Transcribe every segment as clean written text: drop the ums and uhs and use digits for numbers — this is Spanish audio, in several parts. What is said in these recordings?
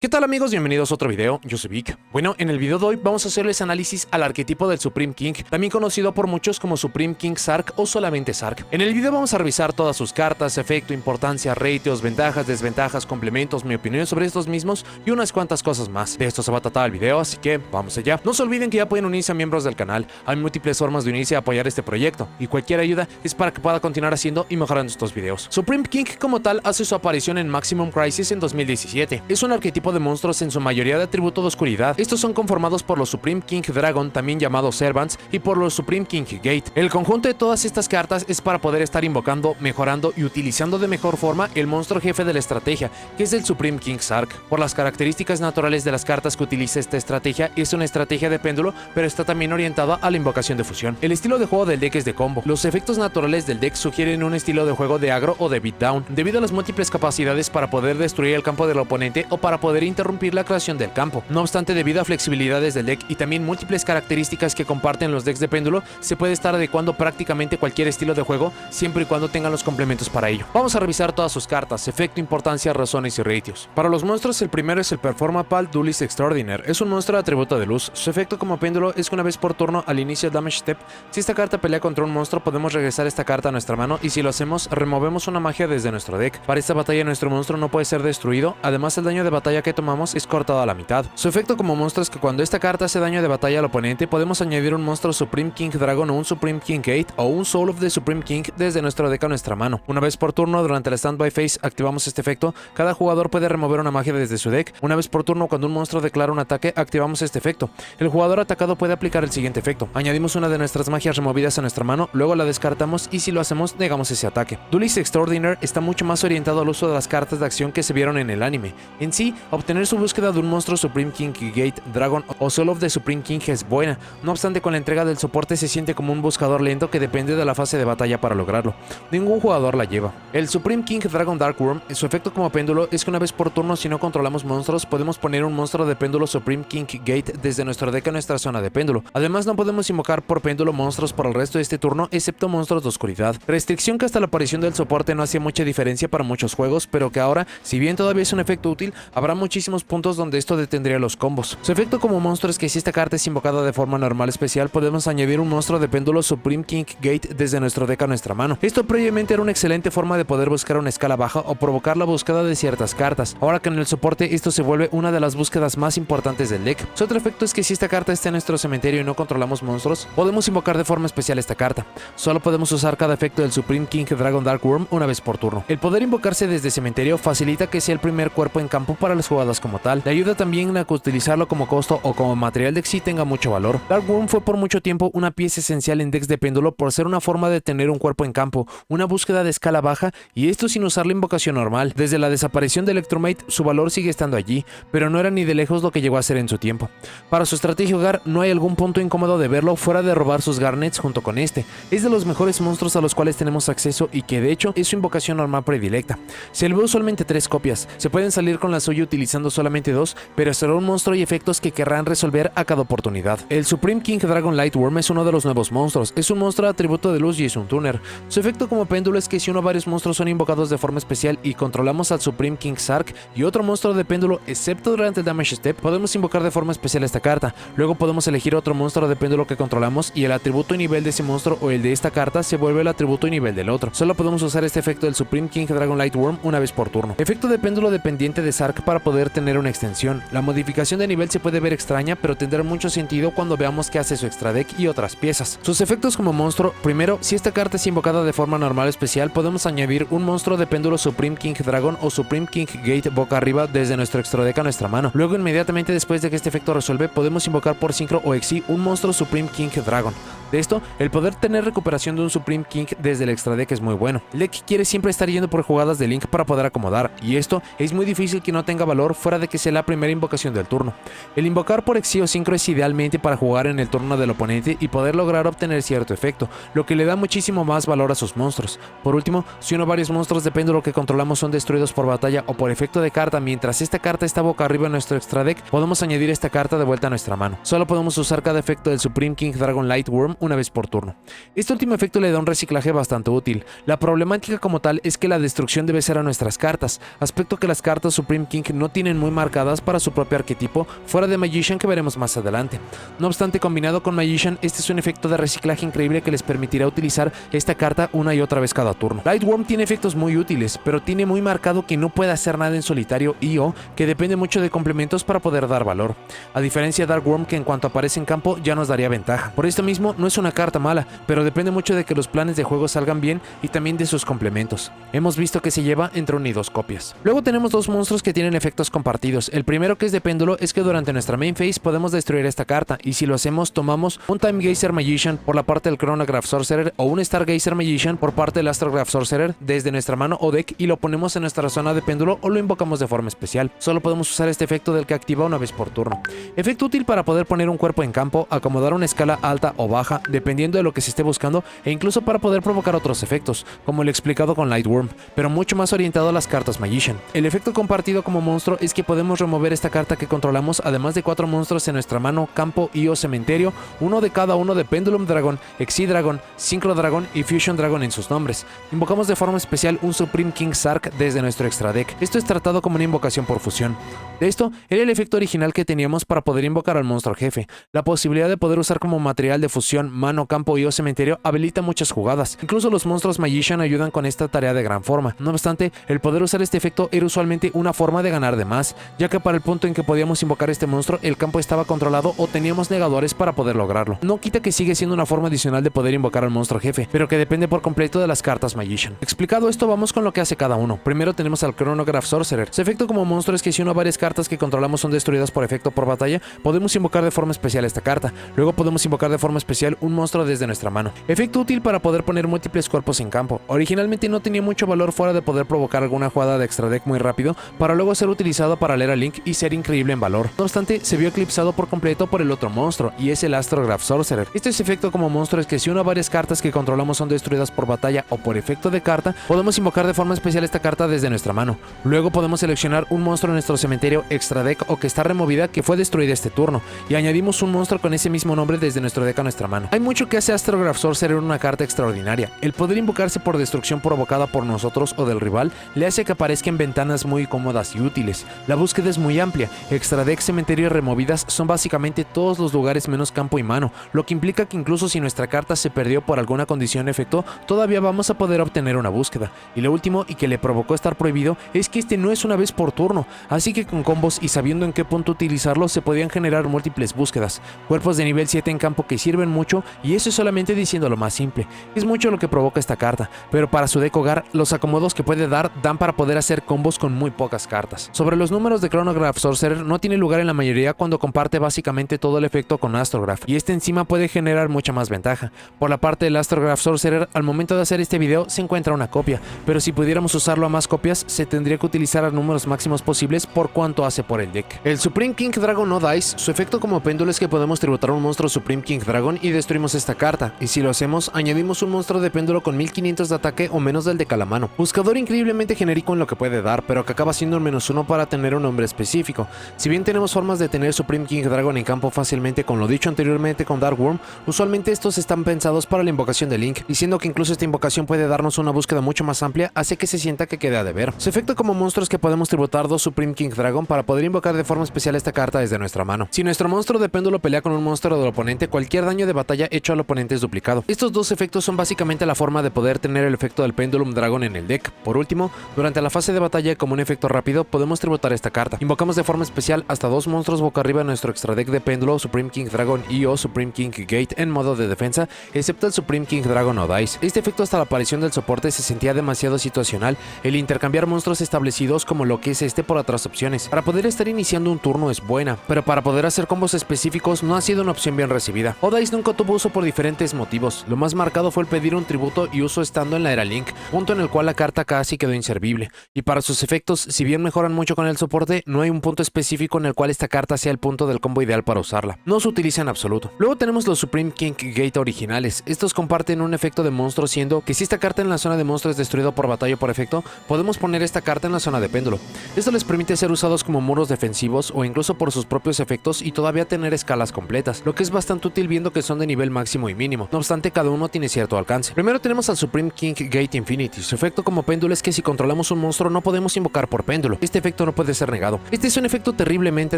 ¿Qué tal amigos? Bienvenidos a otro video, yo soy Vic. Bueno, en el video de hoy vamos a hacerles análisis al arquetipo del Supreme King, también conocido por muchos como Supreme King Sark o solamente Sark. En el video vamos a revisar todas sus cartas, efecto, importancia, rateos, ventajas, desventajas, complementos, mi opinión sobre estos mismos y unas cuantas cosas más. De esto se va a tratar el video, así que vamos allá. No se olviden que ya pueden unirse a miembros del canal, hay múltiples formas de unirse a apoyar este proyecto, y cualquier ayuda es para que pueda continuar haciendo y mejorando estos videos. Supreme King como tal hace su aparición en Maximum Crisis en 2017. Es un arquetipo de monstruos en su mayoría de atributo de oscuridad. Estos son conformados por los Supreme King Dragon, también llamados Servants, y por los Supreme King Gate. El conjunto de todas estas cartas es para poder estar invocando, mejorando y utilizando de mejor forma el monstruo jefe de la estrategia, que es el Supreme King Sark. Por las características naturales de las cartas que utiliza esta estrategia, es una estrategia de péndulo, pero está también orientada a la invocación de fusión. El estilo de juego del deck es de combo. Los efectos naturales del deck sugieren un estilo de juego de aggro o de beatdown, debido a las múltiples capacidades para poder destruir el campo del oponente o para poder interrumpir la creación del campo. No obstante, debido a flexibilidades del deck y también múltiples características que comparten los decks de péndulo, se puede estar adecuando prácticamente cualquier estilo de juego, siempre y cuando tengan los complementos para ello. Vamos a revisar todas sus cartas, efecto, importancia, razones y ratios. Para los monstruos, el primero es el Performapal Duelist Extraordinaire. Es un monstruo de atributo de luz. Su efecto como péndulo es que una vez por turno, al inicio del Damage Step, si esta carta pelea contra un monstruo, podemos regresar esta carta a nuestra mano, y si lo hacemos, removemos una magia desde nuestro deck. Para esta batalla, nuestro monstruo no puede ser destruido, además el daño de batalla que tomamos es cortado a la mitad. Su efecto como monstruo es que cuando esta carta hace daño de batalla al oponente, podemos añadir un monstruo Supreme King Dragon o un Supreme King Gate o un Soul of the Supreme King desde nuestro deck a nuestra mano. Una vez por turno, durante la Standby Phase, activamos este efecto. Cada jugador puede remover una magia desde su deck. Una vez por turno, cuando un monstruo declara un ataque, activamos este efecto. El jugador atacado puede aplicar el siguiente efecto. Añadimos una de nuestras magias removidas a nuestra mano, luego la descartamos y si lo hacemos, negamos ese ataque. Duelist Extraordinaire está mucho más orientado al uso de las cartas de acción que se vieron en el anime. En sí, obtener su búsqueda de un monstruo Supreme King Gate, Dragon o Soul of the Supreme King es buena. No obstante, con la entrega del soporte se siente como un buscador lento que depende de la fase de batalla para lograrlo. Ningún jugador la lleva. El Supreme King Dragon Dark Worm, su efecto como péndulo es que una vez por turno, si no controlamos monstruos, podemos poner un monstruo de péndulo Supreme King Gate desde nuestro deck a nuestra zona de péndulo. Además, no podemos invocar por péndulo monstruos por el resto de este turno, excepto monstruos de oscuridad. Restricción que hasta la aparición del soporte no hacía mucha diferencia para muchos juegos, pero que ahora, si bien todavía es un efecto útil, habrá muchísimos puntos donde esto detendría los combos. Su efecto como monstruo es que si esta carta es invocada de forma normal especial, podemos añadir un monstruo de péndulo Supreme King Gate desde nuestro deck a nuestra mano. Esto previamente era una excelente forma de poder buscar una escala baja o provocar la búsqueda de ciertas cartas. Ahora que en el soporte esto se vuelve una de las búsquedas más importantes del deck. Su otro efecto es que si esta carta está en nuestro cementerio y no controlamos monstruos, podemos invocar de forma especial esta carta. Solo podemos usar cada efecto del Supreme King Dragon Dark Worm una vez por turno. El poder invocarse desde cementerio facilita que sea el primer cuerpo en campo para las jugadas como tal. Le ayuda también a utilizarlo como costo o como material de sí tenga mucho valor. Dark Worm fue por mucho tiempo una pieza esencial en decks de péndulo por ser una forma de tener un cuerpo en campo, una búsqueda de escala baja, y esto sin usar la invocación normal. Desde la desaparición de Electromate, su valor sigue estando allí, pero no era ni de lejos lo que llegó a ser en su tiempo. Para su estrategia hogar, no hay algún punto incómodo de verlo fuera de robar sus Garnets junto con este. Es de los mejores monstruos a los cuales tenemos acceso y que de hecho es su invocación normal predilecta. Se elevó usualmente 3 copias, se pueden salir con la suya utilizando solamente 2, pero será un monstruo y efectos que querrán resolver a cada oportunidad. El Supreme King Dragon Lightworm es uno de los nuevos monstruos. Es un monstruo de atributo de luz y es un tuner. Su efecto como péndulo es que si uno o varios monstruos son invocados de forma especial y controlamos al Supreme King Sark y otro monstruo de péndulo, excepto durante el Damage Step, podemos invocar de forma especial esta carta. Luego podemos elegir otro monstruo de péndulo que controlamos y el atributo y nivel de ese monstruo o el de esta carta se vuelve el atributo y nivel del otro. Solo podemos usar este efecto del Supreme King Dragon Lightworm una vez por turno. Efecto de péndulo dependiente de Sark para poder tener una extensión. La modificación de nivel se puede ver extraña, pero tendrá mucho sentido cuando veamos que hace su extra deck y otras piezas. Sus efectos como monstruo: primero, si esta carta es invocada de forma normal especial, podemos añadir un monstruo de péndulo Supreme King Dragon o Supreme King Gate boca arriba desde nuestro extra deck a nuestra mano. Luego, inmediatamente después de que este efecto resuelve, podemos invocar por sincro o exi un monstruo Supreme King Dragon. De esto, el poder tener recuperación de un Supreme King desde el extra deck es muy bueno. El deck quiere siempre estar yendo por jugadas de Link para poder acomodar, y esto es muy difícil que no tenga valor fuera de que sea la primera invocación del turno. El invocar por exi o sincro es idealmente para jugar en el turno del oponente y poder lograr obtener cierto efecto, lo que le da muchísimo más valor a sus monstruos. Por último, si uno o varios monstruos de péndulo que controlamos son destruidos por batalla o por efecto de carta mientras esta carta está boca arriba en nuestro extra deck, podemos añadir esta carta de vuelta a nuestra mano. Solo podemos usar cada efecto del Supreme King Dragon Lightworm una vez por turno. Este último efecto le da un reciclaje bastante útil. La problemática como tal es que la destrucción debe ser a nuestras cartas, aspecto que las cartas Supreme King no tienen muy marcadas para su propio arquetipo, fuera de Magician que veremos más adelante. No obstante, combinado con Magician, este es un efecto de reciclaje increíble que les permitirá utilizar esta carta una y otra vez cada turno. Lightworm tiene efectos muy útiles, pero tiene muy marcado que no puede hacer nada en solitario y o que depende mucho de complementos para poder dar valor, a diferencia de Darkworm que en cuanto aparece en campo ya nos daría ventaja. Por esto mismo no es una carta mala, pero depende mucho de que los planes de juego salgan bien y también de sus complementos. Hemos visto que se lleva entre 1 y 2 copias. Luego tenemos dos monstruos que tienen efectos compartidos. El primero, que es de péndulo, es que durante nuestra main phase podemos destruir esta carta, y si lo hacemos tomamos un Time Gazer Magician por la parte del Chronograph Sorcerer o un Stargazer Magician por parte del Astrograph Sorcerer desde nuestra mano o deck y lo ponemos en nuestra zona de péndulo o lo invocamos de forma especial. Solo podemos usar este efecto del que activa una vez por turno. Efecto útil para poder poner un cuerpo en campo, acomodar una escala alta o baja dependiendo de lo que se esté buscando, e incluso para poder provocar otros efectos, como el explicado con Lightworm, pero mucho más orientado a las cartas Magician. El efecto compartido como monstruo es que podemos remover esta carta que controlamos, además de 4 monstruos en nuestra mano, campo y o cementerio, uno de cada uno de Pendulum Dragon, Exi Dragon, Synchro Dragon y Fusion Dragon en sus nombres. Invocamos de forma especial un Supreme King Sark desde nuestro extra deck. Esto es tratado como una invocación por fusión. De esto era el efecto original que teníamos para poder invocar al monstruo jefe. La posibilidad de poder usar como material de fusión mano, campo y o cementerio habilita muchas jugadas. Incluso los monstruos Magician ayudan con esta tarea de gran forma. No obstante, el poder usar este efecto era usualmente una forma de ganar de más, ya que para el punto en que podíamos invocar este monstruo el campo estaba controlado o teníamos negadores para poder lograrlo. No quita que sigue siendo una forma adicional de poder invocar al monstruo jefe, pero que depende por completo de las cartas Magician. Explicado esto, vamos con lo que hace cada uno. Primero tenemos al Chronograph Sorcerer. Su efecto como monstruo es que si una o varias cartas que controlamos son destruidas por efecto por batalla, podemos invocar de forma especial esta carta. Luego podemos invocar de forma especial un monstruo desde nuestra mano. Efecto útil para poder poner múltiples cuerpos en campo. Originalmente no tenía mucho valor fuera de poder provocar alguna jugada de extra deck muy rápido, para luego ser utilizado para leer a Link y ser increíble en valor. No obstante, se vio eclipsado por completo por el otro monstruo, y es el Astrograph Sorcerer. Este efecto como monstruo es que si una o varias cartas que controlamos son destruidas por batalla o por efecto de carta, podemos invocar de forma especial esta carta desde nuestra mano. Luego podemos seleccionar un monstruo en nuestro cementerio extra deck o que está removida que fue destruida este turno, y añadimos un monstruo con ese mismo nombre desde nuestro deck a nuestra mano. Hay mucho que hace Astrograph Sorcerer una carta extraordinaria. El poder invocarse por destrucción provocada por nosotros o del rival le hace que aparezca en ventanas muy cómodas y útiles. La búsqueda es muy amplia. Extra deck, cementerio y removidas son básicamente todos los lugares menos campo y mano, lo que implica que incluso si nuestra carta se perdió por alguna condición o efecto, todavía vamos a poder obtener una búsqueda. Y lo último, y que le provocó estar prohibido, es que este no es una vez por turno, así que con combos y sabiendo en qué punto utilizarlo se podían generar múltiples búsquedas, cuerpos de nivel 7 en campo que sirven mucho, y eso es solamente diciendo lo más simple. Es mucho lo que provoca esta carta, pero para su deck hogar, los acomodos que puede dar dan para poder hacer combos con muy pocas cartas. Sobre los números de Chronograph Sorcerer, no tiene lugar en la mayoría cuando comparte básicamente todo el efecto con Astrograph, y este encima puede generar mucha más ventaja. Por la parte del Astrograph Sorcerer, al momento de hacer este video se encuentra una copia, pero si pudiéramos usarlo a más copias, se tendría que utilizar a números máximos posibles por cuanto hace por el deck. El Supreme King Dragon No Dice, su efecto como péndulo es que podemos tributar a un monstruo Supreme King Dragon y destruimos esta carta, y si lo hacemos, añadimos un monstruo de péndulo con 1500 de ataque o menos del de Calamano. Buscador increíblemente genérico en lo que puede dar, pero que acaba siendo un -1 para tener un nombre específico. Si bien tenemos formas de tener Supreme King Dragon en campo fácilmente con lo dicho anteriormente con Darkworm, usualmente estos están pensados para la invocación de Link, diciendo que incluso esta invocación puede darnos una búsqueda mucho más amplia, hace que se sienta que quede a deber. Su efecto como monstruo es que podemos tributar 2 Supreme King Dragon para poder invocar de forma especial esta carta desde nuestra mano. Si nuestro monstruo de péndulo pelea con un monstruo del oponente, cualquier daño de batalla hecho al oponente es duplicado. Estos dos efectos son básicamente la forma de poder tener el efecto del Pendulum Dragon en el deck. Por último, durante la fase de batalla como un efecto rápido, podemos tributar esta carta. Invocamos de forma especial hasta 2 monstruos boca arriba en nuestro extra deck de péndulo, Supreme King Dragon y o Supreme King Gate en modo de defensa, excepto el Supreme King Dragon No Dice. Este efecto hasta la aparición del soporte se sentía demasiado situacional, el intercambiar monstruos establecidos como lo que es este por otras opciones. Para poder estar iniciando un turno es buena, pero para poder hacer combos específicos no ha sido una opción bien recibida. Dice nunca tuvo uso por diferentes motivos. Lo más marcado fue el pedir un tributo y uso estando en la era Link, punto en el cual la carta casi quedó inservible. Y para sus efectos, si bien mejoran mucho con el soporte, no hay un punto específico en el cual esta carta sea el punto del combo ideal para usarla. No se utiliza en absoluto. Luego tenemos los Supreme King Gate originales. Estos comparten un efecto de monstruo, siendo que si esta carta en la zona de monstruo es destruido por batalla o por efecto, podemos poner esta carta en la zona de péndulo. Esto les permite ser usados usados como muros defensivos o incluso por sus propios efectos y todavía tener escalas completas, lo que es bastante útil viendo que son de nivel máximo y mínimo. No obstante, cada uno tiene cierto alcance. Primero tenemos al Supreme King Gate Infinity. Su efecto como péndulo es que si controlamos un monstruo no podemos invocar por péndulo. Este efecto no puede ser negado. Este es un efecto terriblemente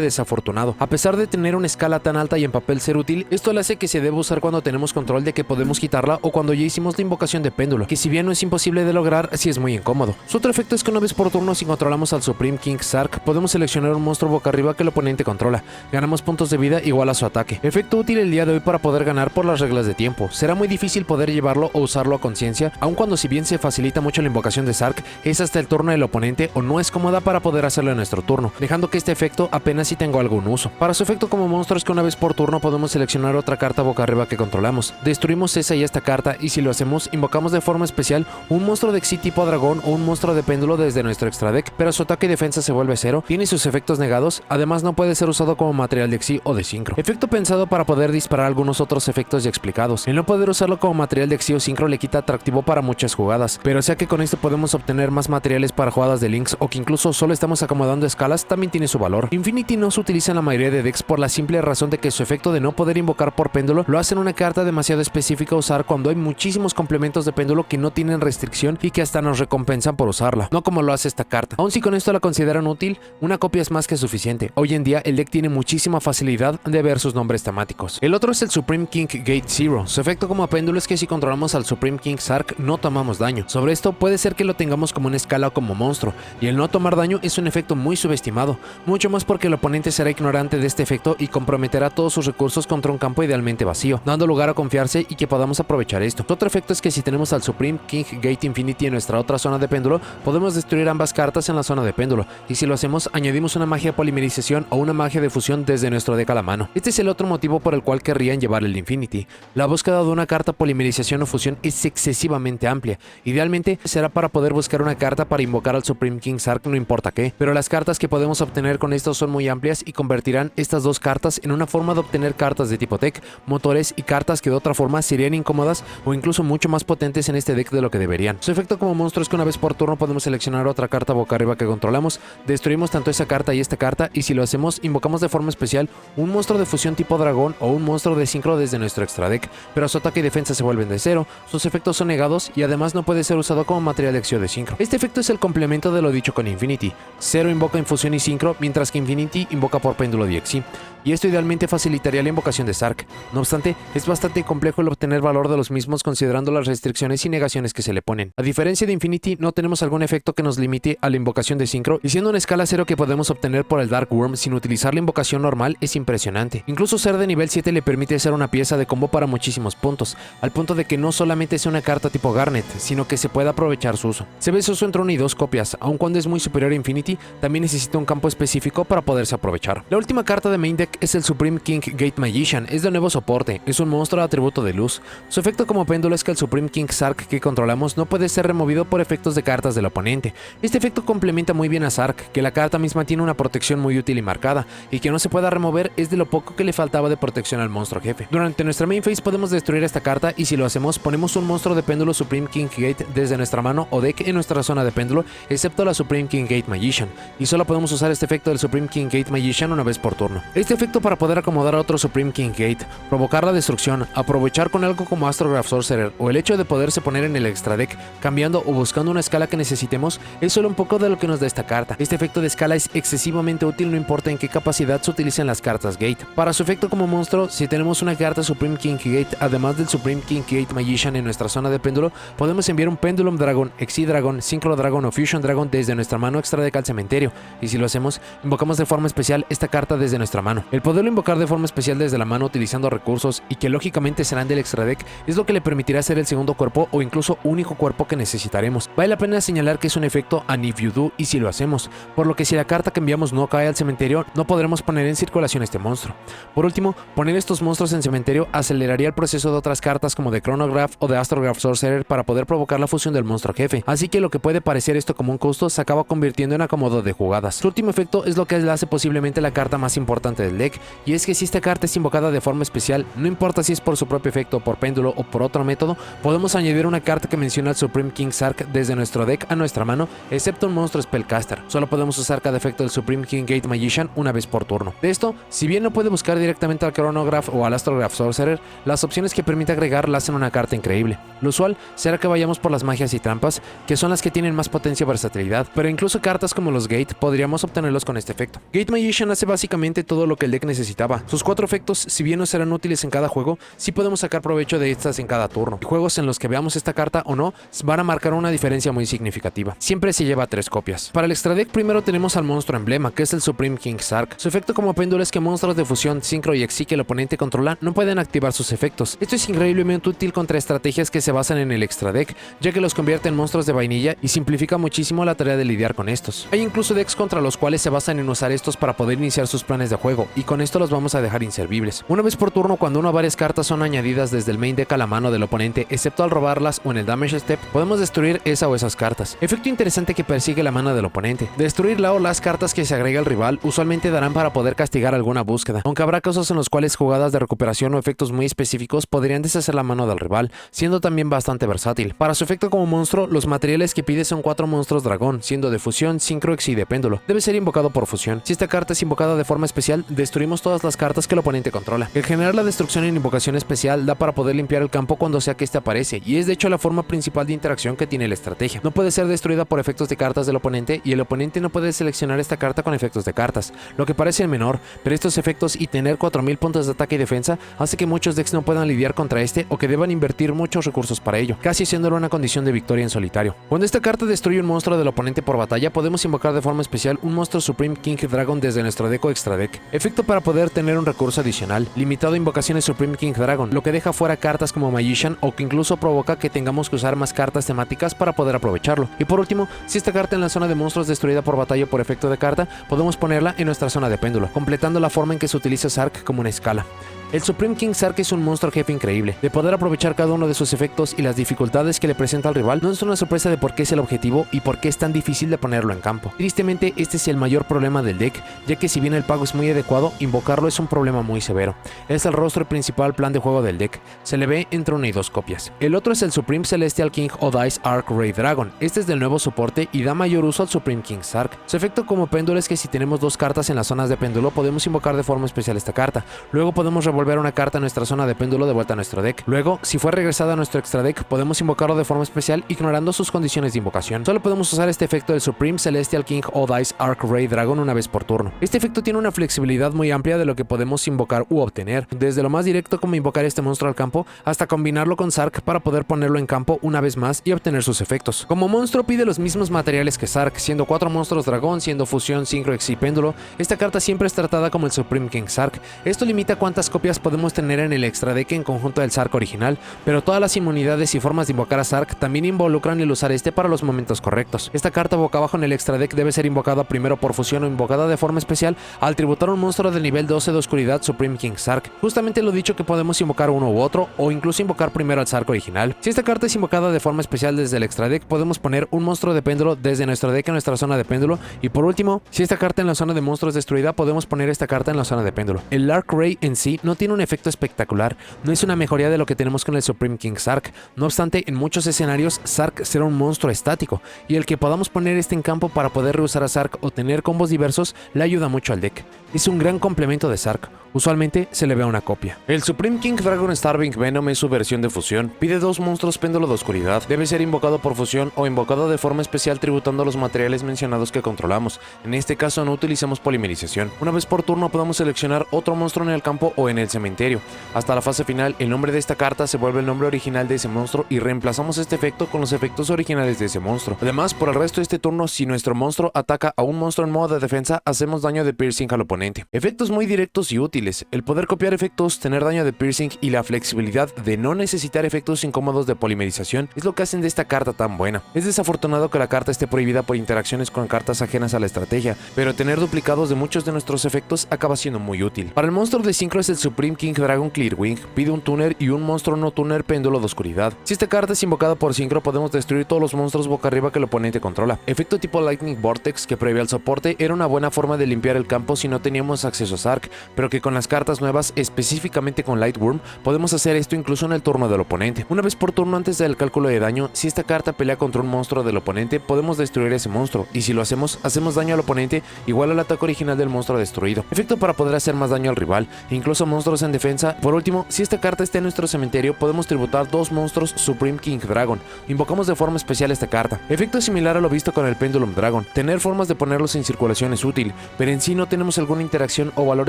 desafortunado. A pesar de tener una escala tan alta y en papel ser útil, esto le hace que se debe usar cuando tenemos control de que podemos quitarla o cuando ya hicimos la invocación de péndulo, que si bien no es imposible de lograr, sí es muy incómodo. Su otro efecto es que una vez por turno, si controlamos al Supreme King Sark, podemos seleccionar un monstruo boca arriba que el oponente controla. Ganamos puntos de vida igual a su ataque. Efecto útil el día de hoy para poder ganar por las reglas de tiempo. Será muy difícil poder llevarlo o usarlo a conciencia, aun cuando si bien se facilita mucho la invocación de Sark, es hasta el turno del oponente o no es cómoda para poder hacerlo en nuestro turno, dejando que este efecto apenas si tengo algún uso. Para su efecto como monstruo es que una vez por turno podemos seleccionar otra carta boca arriba que controlamos. Destruimos esa y esta carta y si lo hacemos, invocamos de forma especial un monstruo de Xyz tipo dragón o un monstruo de péndulo desde nuestro extra deck, pero su ataque y defensa se vuelve 0, tiene sus efectos negados, además no puede ser usado como material de Xyz o de sincro. Efecto pensado para poder disparar algunos otros efectos ya explicados. El no poder usarlo como material de Xyz o sincro le quita atractivo para muchas jugadas, pero sea que con esto podemos obtener más materiales para jugadas de links o que incluso solo estamos acomodando escalas, también tiene su valor. Infinity no se utiliza en la mayoría de decks por la simple razón de que su efecto de no poder invocar por péndulo lo hacen una carta demasiado específica a usar cuando hay muchísimos complementos de péndulo que no tienen restricción y que hasta nos recompensan por usarla, no como lo hace esta carta. Aun si con esto la consideran útil, una copia es más que suficiente. Hoy en día el deck tiene muchísima facilidad de ver sus nombres temáticos. El otro es el Supreme King Gate Zero. Su efecto como péndulo es que si controlamos al Supreme King Sark no tomamos daño. Sobre esto puede ser que lo tengamos como una escala o como monstruo, y el no tomar daño es un efecto muy subestimado, mucho más porque el oponente será ignorante de este efecto y comprometerá todos sus recursos contra un campo idealmente vacío, dando lugar a confiarse y que podamos aprovechar esto. Otro efecto es que si tenemos al Supreme King Gate Infinity en nuestra otra zona de péndulo, podemos destruir ambas cartas en la zona de péndulo, y si lo hacemos añadimos una magia de polimerización o una magia de fusión desde nuestro deck a la mano. Este es el otro motivo por el cual querrían llevar el Infinity. La búsqueda de una carta polimerización o fusión es excesivamente amplia. Idealmente será para poder buscar una carta para invocar al Supreme King Sark no importa qué, pero las cartas que podemos obtener con esto son muy amplias y convertirán estas dos cartas en una forma de obtener cartas de tipo tech, motores y cartas que de otra forma serían incómodas o incluso mucho más potentes en este deck de lo que deberían. Su efecto como monstruo es que una vez por turno podemos seleccionar otra carta boca arriba que controlamos, destruimos tanto esa carta y esta carta, y si lo hacemos invocamos de forma especial un monstruo de fusión tipo dragón o un monstruo de sincro desde nuestro extra deck, pero su ataque y defensa se vuelven de 0, sus efectos son negados y además no puede ser usado como material de acción de sincro. Este efecto es el complemento de lo dicho con Infinity. 0 invoca en fusión y sincro, mientras que Infinity invoca por péndulo DXY, y esto idealmente facilitaría la invocación de Sark. No obstante, es bastante complejo el obtener valor de los mismos considerando las restricciones y negaciones que se le ponen. A diferencia de Infinity, no tenemos algún efecto que nos limite a la invocación de sincro, y siendo una escala 0 que podemos obtener por el Dark Worm sin utilizar la invocación normal es impresionante. Incluso ser de nivel 7 le permite ser una pieza de combo para muchísimos puntos, al punto de que no solamente sea una carta tipo Garnet, sino que se pueda aprovechar su uso. Se ve su uso entre 1 y 2 copias, aun cuando es muy superior a Infinity, también necesita un campo específico para poderse aprovechar. La última carta de main deck es el Supreme King Gate Magician, es de nuevo soporte, es un monstruo de atributo de luz. Su efecto como péndulo es que el Supreme King Sark que controlamos no puede ser removido por efectos de cartas del oponente. Este efecto complementa muy bien a Sark, que la carta misma tiene una protección muy útil y marcada, y que no se pueda remover es de lo poco que le faltaba de protección al monstruo jefe. Durante nuestra main phase podemos destruir esta carta, y si lo hacemos ponemos un monstruo de péndulo Supreme King Gate desde nuestra mano o deck en nuestra zona de péndulo, excepto la Supreme King Gate Magician, y solo podemos usar este efecto del Supreme King Gate Magician una vez por turno. Este efecto para poder acomodar a otro Supreme King Gate, provocar la destrucción, aprovechar con algo como Astrograph Sorcerer o el hecho de poderse poner en el extra deck cambiando o buscando una escala que necesitemos es solo un poco de lo que nos da esta carta. Este efecto de escala es excesivamente útil no importa en qué capacidad se utilicen las cartas Gate. Para su efecto como monstruo, si tenemos una carta Supreme King Gate además del Supreme King Gate Magician en nuestra zona de péndulo, podemos enviar un Pendulum Dragon, Xyz Dragon, Synchro Dragon o Fusion Dragon desde nuestra mano extra deck al cementerio, y si lo hacemos, invocamos de forma especial esta carta desde nuestra mano. El poderlo invocar de forma especial desde la mano utilizando recursos y que lógicamente serán del extra deck es lo que le permitirá ser el segundo cuerpo o incluso único cuerpo que necesitaremos. Vale la pena señalar que es un efecto and if you do y si lo hacemos, por lo que si la carta que enviamos no cae al cementerio no podremos poner en circulación este monstruo. Por último, poner estos monstruos en cementerio aceleraría el proceso de otras cartas como de Chronograph o de Astrograph Sorcerer para poder provocar la fusión del monstruo jefe, así que lo que puede parecer esto como un costo se acaba convirtiendo en acomodo de jugadas. Su último efecto es lo que le hace posiblemente la carta más importante del deck, y es que si esta carta es invocada de forma especial, no importa si es por su propio efecto, por péndulo o por otro método, podemos añadir una carta que menciona al Supreme King Sark desde nuestro deck a nuestra mano, excepto un monstruo Spellcaster. Solo podemos usar cada efecto del Supreme King Gate Magician una vez por turno. De esto, si bien no puede buscar directamente al Chronograph o al Astrograph Sorcerer, las opciones que permite agregar la hacen una carta increíble. Lo usual será que vayamos por las magias y trampas, que son las que tienen más potencia y versatilidad, pero incluso cartas como los Gate podríamos obtenerlos con este efecto. Gate Magician hace básicamente todo lo que el deck necesitaba. Sus 4 efectos, si bien no serán útiles en cada juego, sí podemos sacar provecho de estas en cada turno. Y juegos en los que veamos esta carta o no, van a marcar una diferencia muy significativa. Siempre se lleva 3 copias. Para el extra deck primero tenemos al monstruo emblema, que es el Supreme King Sark. Su efecto como péndulo es que monstruos de fusión, sincro y exi que el oponente controla no pueden activar sus efectos. Esto es increíblemente útil contra estrategias que se basan en el extra deck, ya que los convierte en monstruos de vainilla y simplifica muchísimo la tarea de lidiar con estos. Hay incluso decks contra los cuales se basan en usar estos para poder iniciar sus planes de juego, y con esto los vamos a dejar inservibles. Una vez por turno, cuando una o varias cartas son añadidas desde el main deck a la mano del oponente, excepto al robarlas o en el damage step, podemos destruir esa o esas cartas. Efecto interesante que persigue la mano del oponente. Destruir la o las cartas que se agrega al rival usualmente darán para poder castigar alguna búsqueda, aunque habrá casos en los cuales jugadas de recuperación o efectos muy específicos podrían deshacer la mano del rival, siendo también bastante versátil. Para su efecto como monstruo, los materiales que pide son 4 monstruos dragón, siendo de fusión, sincro, exi y de péndulo. Debe ser invocado por fusión. Si esta carta es invocada de forma especial, destruimos todas las cartas que el oponente controla. El generar la destrucción en invocación especial da para poder limpiar el campo cuando sea que este aparece, y es de hecho la forma principal de interacción que tiene la estrategia. No puede ser destruida por efectos de cartas del oponente, y el oponente no puede seleccionar esta carta con efectos de cartas, lo que parece menor, pero estos efectos y tener 4000 puntos de ataque y defensa hace que muchos decks no puedan lidiar contra este o que deban invertir muchos recursos para ello, casi siéndolo una condición de victoria en solitario. Cuando esta carta destruye un monstruo del oponente por batalla, podemos invocar de forma especial un monstruo Supreme King Dragon desde nuestro deck o extra deck. Efecto para poder tener un recurso adicional, limitado a invocaciones Supreme King Dragon, lo que deja fuera cartas como Magician o que incluso provoca que tengamos que usar más cartas temáticas para poder aprovecharlo. Y por último, si esta carta en la zona de monstruos destruida por batalla por efecto de carta, podemos ponerla en nuestra zona de péndulo, completando la forma en que se utiliza Sark como una escala. El Supreme King Sark es un monstruo jefe increíble. De poder aprovechar cada uno de sus efectos y las dificultades que le presenta al rival, no es una sorpresa de por qué es el objetivo y por qué es tan difícil de ponerlo en campo. Tristemente, este es el mayor problema del deck, ya que si bien el pago es muy adecuado, invocarlo es un problema muy severo. Es el rostro principal plan de juego del deck. Se le ve entre 1 y 2 copias. El otro es el Supreme Celestial King Odice Arc Ray Dragon. Este es del nuevo soporte y da mayor uso al Supreme King Sark. Su efecto como péndulo es que si tenemos 2 cartas en las zonas de péndulo, podemos invocar de forma especial esta carta. Luego podemos revolver una carta a nuestra zona de péndulo de vuelta a nuestro deck. Luego, si fue regresada a nuestro extra deck, podemos invocarlo de forma especial ignorando sus condiciones de invocación. Solo podemos usar este efecto del Supreme Celestial King Odice Arc Ray Dragon una vez por turno. Este efecto tiene una flexibilidad muy amplia de lo que podemos invocar u obtener, desde lo más directo como invocar este monstruo al campo, hasta combinarlo con Sark para poder ponerlo en campo una vez más y obtener sus efectos. Como monstruo pide los mismos materiales que Sark, siendo 4 monstruos dragón, siendo fusión, sincro, exi y péndulo. Esta carta siempre es tratada como el Supreme King Sark. Esto limita cuántas copias podemos tener en el extra deck en conjunto del Sark original, pero todas las inmunidades y formas de invocar a Sark también involucran el usar este para los momentos correctos. Esta carta boca abajo en el extra deck debe ser invocada primero por fusión o invocada de forma especial al tributar un monstruo de nivel 12 de oscuridad Supreme King Sark. Justamente lo dicho que podemos invocar uno u otro, o incluso invocar primero al Sark original. Si esta carta es invocada de forma especial desde el extra deck, podemos poner un monstruo de péndulo desde nuestro deck en nuestra zona de péndulo, y por último, si esta carta en la zona de monstruos destruida, podemos poner esta carta en la zona de péndulo. El Arc Ray en sí no tiene un efecto espectacular, no es una mejoría de lo que tenemos con el Supreme King Sark. No obstante, en muchos escenarios Sark será un monstruo estático, y el que podamos poner este en campo para poder reusar a Sark o tener combos diversos le ayuda mucho al deck. Es un gran complemento de Sark. Usualmente se le ve una copia. El Supreme King Dragon Starving Venom es su versión de fusión. Pide 2 monstruos péndulo de oscuridad. Debe ser invocado por fusión o invocado de forma especial tributando los materiales mencionados que controlamos. En este caso no utilizamos polimerización. Una vez por turno podemos seleccionar otro monstruo en el campo o en el cementerio. Hasta la fase final, el nombre de esta carta se vuelve el nombre original de ese monstruo y reemplazamos este efecto con los efectos originales de ese monstruo. Además, por el resto de este turno, si nuestro monstruo ataca a un monstruo en modo de defensa, hacemos daño de piercing al oponente. Efectos muy directos y útiles. útiles. El poder copiar efectos, tener daño de piercing y la flexibilidad de no necesitar efectos incómodos de polimerización es lo que hacen de esta carta tan buena. Es desafortunado que la carta esté prohibida por interacciones con cartas ajenas a la estrategia, pero tener duplicados de muchos de nuestros efectos acaba siendo muy útil. Para el monstruo de sincro es el Supreme King Dragon Clearwing, pide un tuner y un monstruo no tuner péndulo de oscuridad. Si esta carta es invocada por sincro, podemos destruir todos los monstruos boca arriba que el oponente controla. Efecto tipo Lightning Vortex, que previo al soporte era una buena forma de limpiar el campo si no teníamos acceso a Sark, pero que con las cartas nuevas, específicamente con Lightworm, podemos hacer esto incluso en el turno del oponente. Una vez por turno antes del cálculo de daño, si esta carta pelea contra un monstruo del oponente, podemos destruir ese monstruo, y si lo hacemos daño al oponente igual al ataque original del monstruo destruido. Efecto para poder hacer más daño al rival, incluso monstruos en defensa. Por último, si esta carta está en nuestro cementerio, podemos tributar dos monstruos Supreme King Dragon. Invocamos de forma especial esta carta. Efecto similar a lo visto con el Pendulum Dragon. Tener formas de ponerlos en circulación es útil, pero en sí no tenemos alguna interacción o valor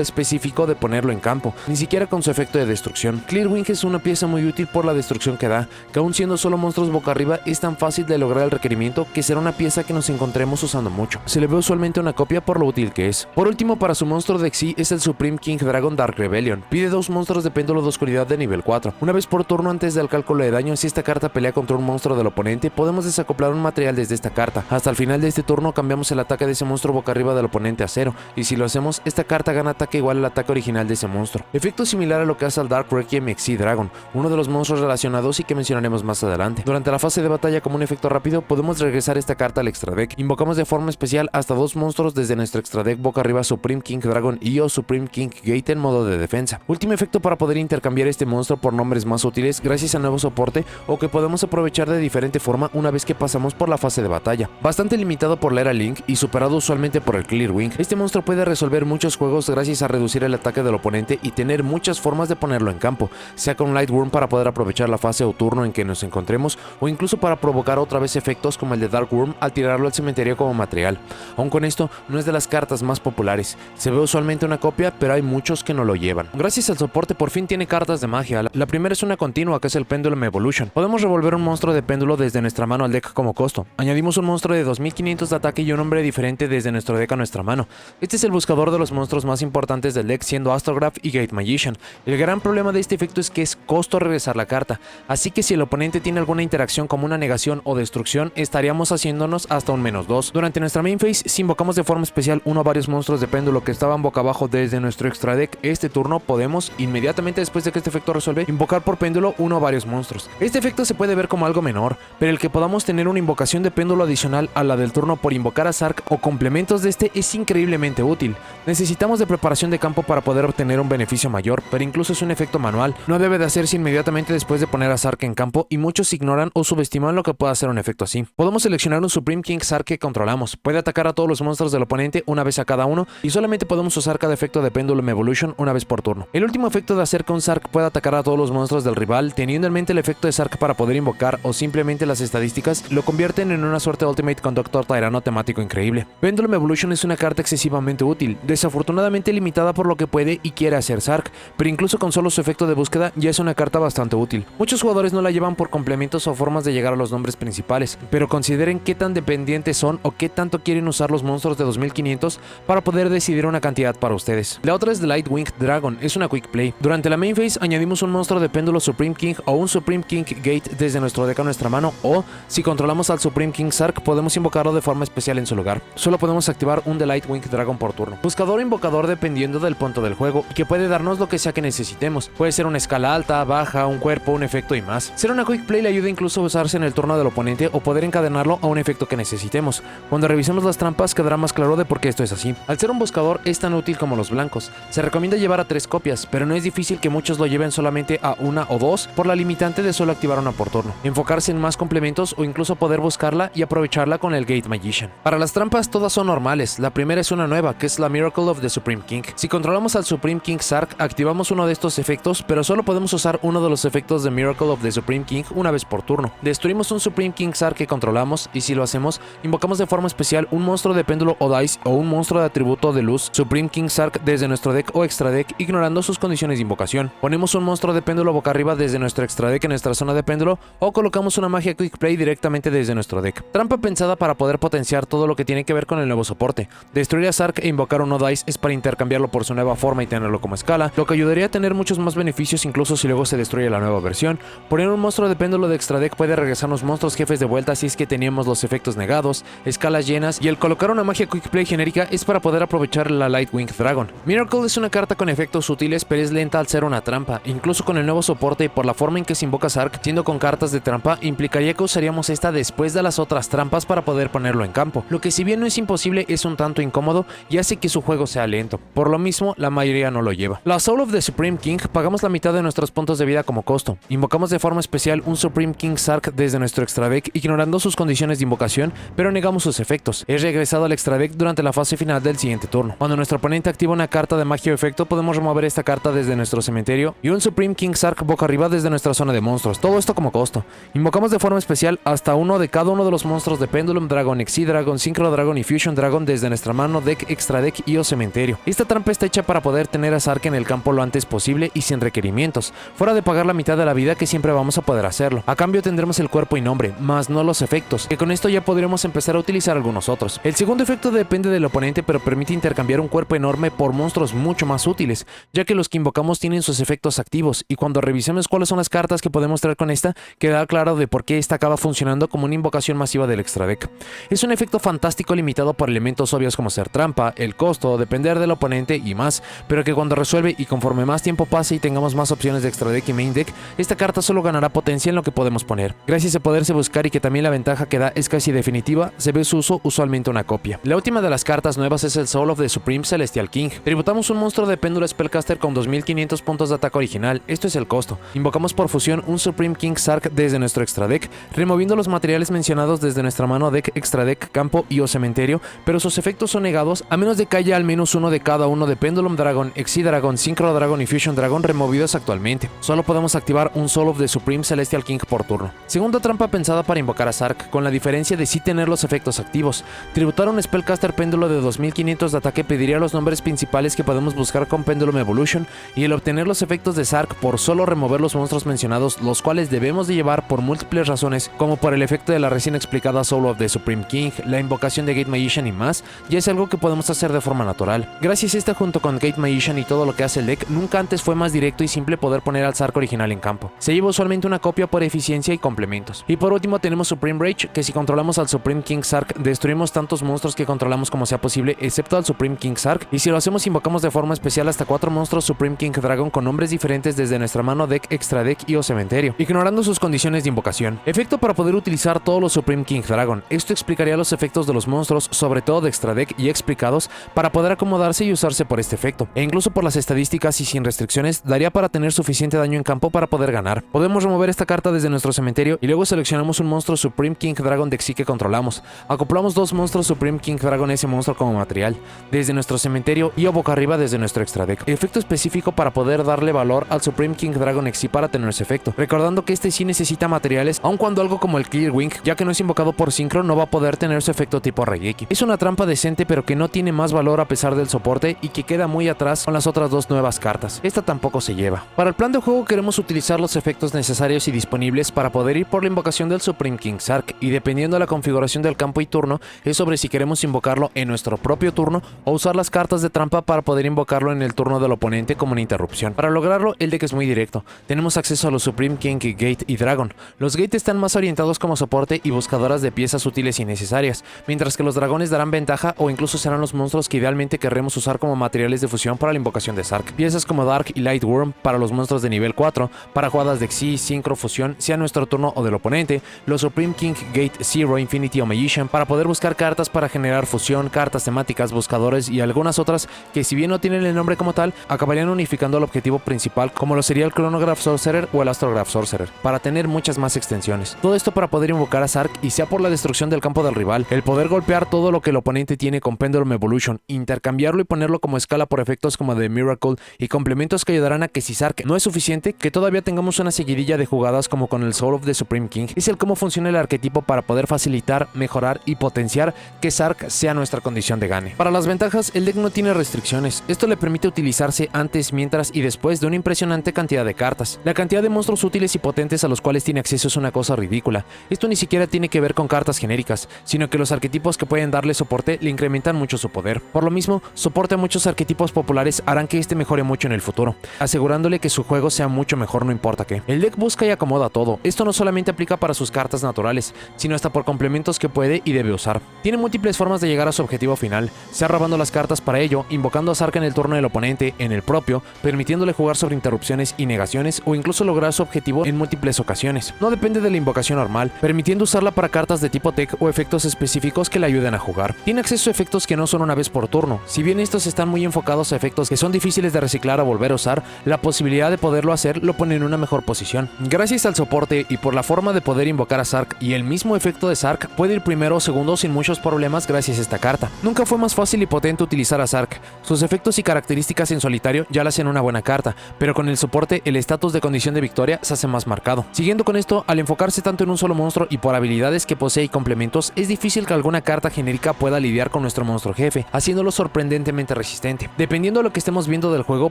específico de ponerlo en campo, ni siquiera con su efecto de destrucción. Clearwing es una pieza muy útil por la destrucción que da, que aun siendo solo monstruos boca arriba es tan fácil de lograr el requerimiento que será una pieza que nos encontremos usando mucho. Se le ve usualmente una copia por lo útil que es. Por último, para su monstruo de Xyz es el Supreme King Dragon Dark Rebellion. Pide dos monstruos de péndulo de oscuridad de nivel 4. Una vez por turno antes del cálculo de daño, si esta carta pelea contra un monstruo del oponente, podemos desacoplar un material desde esta carta. Hasta el final de este turno cambiamos el ataque de ese monstruo boca arriba del oponente a 0, y si lo hacemos, esta carta gana ataque igual al ataque original de ese monstruo. Efecto similar a lo que hace al Dark Requiem Xyz Dragon, uno de los monstruos relacionados y que mencionaremos más adelante. Durante la fase de batalla, como un efecto rápido, podemos regresar esta carta al extra deck. Invocamos de forma especial hasta dos monstruos desde nuestro extra deck boca arriba Supreme King Dragon y o Supreme King Gate en modo de defensa. Último efecto para poder intercambiar este monstruo por nombres más útiles gracias a nuevo soporte o que podemos aprovechar de diferente forma una vez que pasamos por la fase de batalla. Bastante limitado por la era Link y superado usualmente por el Clearwing, este monstruo puede resolver muchos juegos gracias a reducir el ataque del oponente y tener muchas formas de ponerlo en campo, sea con Lightworm para poder aprovechar la fase o turno en que nos encontremos o incluso para provocar otra vez efectos como el de Darkworm al tirarlo al cementerio como material. Aun con esto, no es de las cartas más populares, se ve usualmente una copia, pero hay muchos que no lo llevan. Gracias al soporte por fin tiene cartas de magia. La primera es una continua que es el Pendulum Evolution. Podemos revolver un monstruo de péndulo desde nuestra mano al deck como costo. Añadimos un monstruo de 2500 de ataque y un nombre diferente desde nuestro deck a nuestra mano. Este es el buscador de los monstruos más importantes del deck, siendo Astrograph y Gate Magician. El gran problema de este efecto es que es costo regresar la carta, así que si el oponente tiene alguna interacción como una negación o destrucción, estaríamos haciéndonos hasta un -2. Durante nuestra main phase, si invocamos de forma especial uno o varios monstruos de péndulo que estaban boca abajo desde nuestro extra deck, este turno podemos, inmediatamente después de que este efecto resuelve, invocar por péndulo uno o varios monstruos. Este efecto se puede ver como algo menor, pero el que podamos tener una invocación de péndulo adicional a la del turno por invocar a Sark o complementos de este es increíblemente útil. Necesitamos de preparación de campo para poder obtener un beneficio mayor, pero incluso es un efecto manual, no debe de hacerse inmediatamente después de poner a Sark en campo y muchos ignoran o subestiman lo que puede hacer un efecto así. Podemos seleccionar un Supreme King Sark que controlamos, puede atacar a todos los monstruos del oponente una vez a cada uno y solamente podemos usar cada efecto de Pendulum Evolution una vez por turno. El último efecto de hacer que un Sark pueda atacar a todos los monstruos del rival, teniendo en mente el efecto de Sark para poder invocar o simplemente las estadísticas, lo convierten en una suerte Ultimate Conductor Tirano temático increíble. Pendulum Evolution es una carta excesivamente útil, desafortunadamente limitada por lo que puede y quiere hacer Sark, pero incluso con solo su efecto de búsqueda ya es una carta bastante útil. Muchos jugadores no la llevan por complementos o formas de llegar a los nombres principales, pero consideren qué tan dependientes son o qué tanto quieren usar los monstruos de 2500 para poder decidir una cantidad para ustedes. La otra es The Lightwing Dragon, es una quick play. Durante la main phase añadimos un monstruo de péndulo Supreme King o un Supreme King Gate desde nuestro deck a nuestra mano, o si controlamos al Supreme King Sark podemos invocarlo de forma especial en su lugar. Solo podemos activar un The Lightwing Dragon por turno. Buscador o invocador dependiendo del punto del juego, y que puede darnos lo que sea que necesitemos. Puede ser una escala alta, baja, un cuerpo, un efecto y más. Ser una quick play le ayuda incluso a usarse en el turno del oponente o poder encadenarlo a un efecto que necesitemos. Cuando revisemos las trampas quedará más claro de por qué esto es así. Al ser un buscador es tan útil como los blancos. Se recomienda llevar a 3 copias, pero no es difícil que muchos lo lleven solamente a 1 o 2 por la limitante de solo activar una por turno. Enfocarse en más complementos o incluso poder buscarla y aprovecharla con el Gate Magician. Para las trampas todas son normales. La primera es una nueva, que es la Miracle of the Supreme King. Si controlamos al Supreme King Sark, activamos uno de estos efectos, pero solo podemos usar uno de los efectos de Miracle of the Supreme King una vez por turno. Destruimos un Supreme King Sark que controlamos, y si lo hacemos, invocamos de forma especial un monstruo de péndulo o dice o un monstruo de atributo de luz Supreme King Sark desde nuestro deck o extra deck, ignorando sus condiciones de invocación. Ponemos un monstruo de péndulo boca arriba desde nuestro extra deck en nuestra zona de péndulo, o colocamos una magia Quick Play directamente desde nuestro deck. Trampa pensada para poder potenciar todo lo que tiene que ver con el nuevo soporte. Destruir a Sark e invocar un dice es para intercambiarlo por su nueva forma y tenerlo como escala, lo que ayudaría a tener muchos más beneficios incluso si luego se destruye la nueva versión. Poner un monstruo de péndulo de extra deck puede regresarnos monstruos jefes de vuelta si es que teníamos los efectos negados, escalas llenas, y el colocar una magia Quick Play genérica es para poder aprovechar la Lightwing Dragon. Miracle es una carta con efectos útiles, pero es lenta al ser una trampa. Incluso con el nuevo soporte y por la forma en que se invoca Sark, siendo con cartas de trampa, implicaría que usaríamos esta después de las otras trampas para poder ponerlo en campo, lo que si bien no es imposible es un tanto incómodo y hace que su juego sea lento. Por lo mismo, la mayoría no lo lleva. La Soul of the Supreme King pagamos la mitad de nuestros puntos de vida como costo. Invocamos de forma especial un Supreme King Sark desde nuestro extra deck, ignorando sus condiciones de invocación, pero negamos sus efectos. Es regresado al extra deck durante la fase final del siguiente turno. Cuando nuestro oponente activa una carta de magia o efecto, podemos remover esta carta desde nuestro cementerio y un Supreme King Sark boca arriba desde nuestra zona de monstruos. Todo esto como costo. Invocamos de forma especial hasta uno de cada uno de los monstruos de Pendulum Dragon, Exi Dragon, Synchro Dragon y Fusion Dragon desde nuestra mano, deck, extra deck y o cementerio. Esta trampa está hecha para poder tener a Sark en el campo lo antes posible y sin requerimientos, fuera de pagar la mitad de la vida, que siempre vamos a poder hacerlo. A cambio tendremos el cuerpo y nombre, más no los efectos, que con esto ya podremos empezar a utilizar algunos otros. El segundo efecto depende del oponente, pero permite intercambiar un cuerpo enorme por monstruos mucho más útiles, ya que los que invocamos tienen sus efectos activos, y cuando revisemos cuáles son las cartas que podemos traer con esta, quedará claro de por qué esta acaba funcionando como una invocación masiva del extra deck. Es un efecto fantástico limitado por elementos obvios como ser trampa, el costo, depender del oponente y más, pero que cuando resuelve y conforme más tiempo pase y tengamos más opciones de extra deck y main deck, esta carta solo ganará potencia en lo que podemos poner. Gracias a poderse buscar y que también la ventaja que da es casi definitiva, se ve su uso usualmente una copia. La última de las cartas nuevas es el Soul of the Supreme Celestial King. Tributamos un monstruo de péndulo Spellcaster con 2500 puntos de ataque original, esto es el costo. Invocamos por fusión un Supreme King Sark desde nuestro extra deck, removiendo los materiales mencionados desde nuestra mano, deck, extra deck, campo y o cementerio, pero sus efectos son negados a menos de que haya al menos uno de cada uno de Pendulum Dragon, Exi Dragon, Synchro Dragon y Fusion Dragon removidos actualmente. Solo podemos activar un Soul of the Supreme Celestial King por turno. Segunda trampa pensada para invocar a Sark, con la diferencia de sí tener los efectos activos. Tributar un Spellcaster péndulo de 2500 de ataque pediría los nombres principales que podemos buscar con Pendulum Evolution, y el obtener los efectos de Sark por solo remover los monstruos mencionados, los cuales debemos de llevar por múltiples razones, como por el efecto de la recién explicada Soul of the Supreme King, la invocación de Gate Magician y más, ya es algo que podemos hacer de forma natural. Gracias a esta junto con Gate Magician y todo lo que hace el deck, nunca antes fue más directo y simple poder poner al Sark original en campo. Se lleva usualmente una copia por eficiencia y complementos. Y por último tenemos Supreme Rage, que si controlamos al Supreme King Sark, destruimos tantos monstruos que controlamos como sea posible, excepto al Supreme King Sark, y si lo hacemos invocamos de forma especial hasta 4 monstruos Supreme King Dragon con nombres diferentes desde nuestra mano, deck, extra deck y o cementerio, ignorando sus condiciones de invocación. Efecto para poder utilizar todos los Supreme King Dragon. Esto explicaría los efectos de los monstruos, sobre todo de extra deck y explicados, para poder acomodarse y usarse por este efecto, e incluso por las estadísticas y sin restricciones, daría para tener suficiente daño en campo para poder ganar. Podemos remover esta carta desde nuestro cementerio y luego seleccionamos un monstruo Supreme King Dragon de Exi que controlamos. Acoplamos 2 monstruos Supreme King Dragon a ese monstruo como material, desde nuestro cementerio y o boca arriba desde nuestro extra deck. Efecto específico para poder darle valor al Supreme King Dragon Exi para tener ese efecto, recordando que este sí necesita materiales, aun cuando algo como el Clear Wing, ya que no es invocado por Synchro, no va a poder tener su efecto tipo Raigeki. Es una trampa decente pero que no tiene más valor a pesar del soporte y que queda muy atrás con las otras 2 nuevas cartas. Esta tampoco se lleva. Para el plan de juego queremos utilizar los efectos necesarios y disponibles para poder ir por la invocación del Supreme King Sark, y dependiendo de la configuración del campo y turno, es sobre si queremos invocarlo en nuestro propio turno o usar las cartas de trampa para poder invocarlo en el turno del oponente como una interrupción. Para lograrlo, el deck es muy directo. Tenemos acceso a los Supreme King, Gate y Dragon. Los Gate están más orientados como soporte y buscadoras de piezas útiles y necesarias, mientras que los dragones darán ventaja o incluso serán los monstruos que idealmente querremos usar como materiales de fusión para la invocación de Sark. Piezas como Dark y Light Worm para los monstruos de nivel 4, para jugadas de Xi, Synchro, Fusión, sea nuestro turno o del oponente. Los Supreme King, Gate, Zero, Infinity o Magician para poder buscar cartas para generar fusión, cartas temáticas, buscadores y algunas otras que, si bien no tienen el nombre como tal, acabarían unificando el objetivo principal, como lo sería el Chronograph Sorcerer o el Astrograph Sorcerer, para tener muchas más extensiones. Todo esto para poder invocar a Sark, y sea por la destrucción del campo del rival, el poder golpear todo lo que el oponente tiene con Pendulum Evolution, intercambiarlo y ponerlo como escala por efectos como de Miracle y complementos que ayudarán a que, si Sark no es suficiente, que todavía tengamos una seguidilla de jugadas como con el Soul of the Supreme King. Es el cómo funciona el arquetipo para poder facilitar, mejorar y potenciar que Sark sea nuestra condición de gane. Para las ventajas, el deck no tiene restricciones. Esto le permite utilizarse antes, mientras y después de una impresionante cantidad de cartas. La cantidad de monstruos útiles y potentes a los cuales tiene acceso es una cosa ridícula. Esto ni siquiera tiene que ver con cartas genéricas, sino que los arquetipos que pueden darle soporte le incrementan mucho su poder. Por lo mismo, soporta muchos arquetipos populares harán que este mejore mucho en el futuro, asegurándole que su juego sea mucho mejor no importa qué. El deck busca y acomoda todo. Esto no solamente aplica para sus cartas naturales, sino hasta por complementos que puede y debe usar. Tiene múltiples formas de llegar a su objetivo final, sea robando las cartas para ello, invocando a Zark en el turno del oponente, en el propio, permitiéndole jugar sobre interrupciones y negaciones o incluso lograr su objetivo en múltiples ocasiones. No depende de la invocación normal, permitiendo usarla para cartas de tipo tech o efectos específicos que le ayuden a jugar. Tiene acceso a efectos que no son una vez por turno. Si bien estos están muy enfocados a efectos que son difíciles de reciclar o volver a usar, la posibilidad de poderlo hacer lo pone en una mejor posición. Gracias al soporte y por la forma de poder invocar a Zark y el mismo efecto de Zark, puede ir primero o segundo sin muchos problemas gracias a esta carta. Nunca fue más fácil y potente utilizar a Zark. Sus efectos y características en solitario ya la hacen una buena carta, pero con el soporte el estatus de condición de victoria se hace más marcado. Siguiendo con esto, al enfocarse tanto en un solo monstruo y por habilidades que posee y complementos, es difícil que alguna carta genérica pueda lidiar con nuestro monstruo jefe, haciéndolo sorprendentemente resistente. Dependiendo de lo que estemos viendo del juego,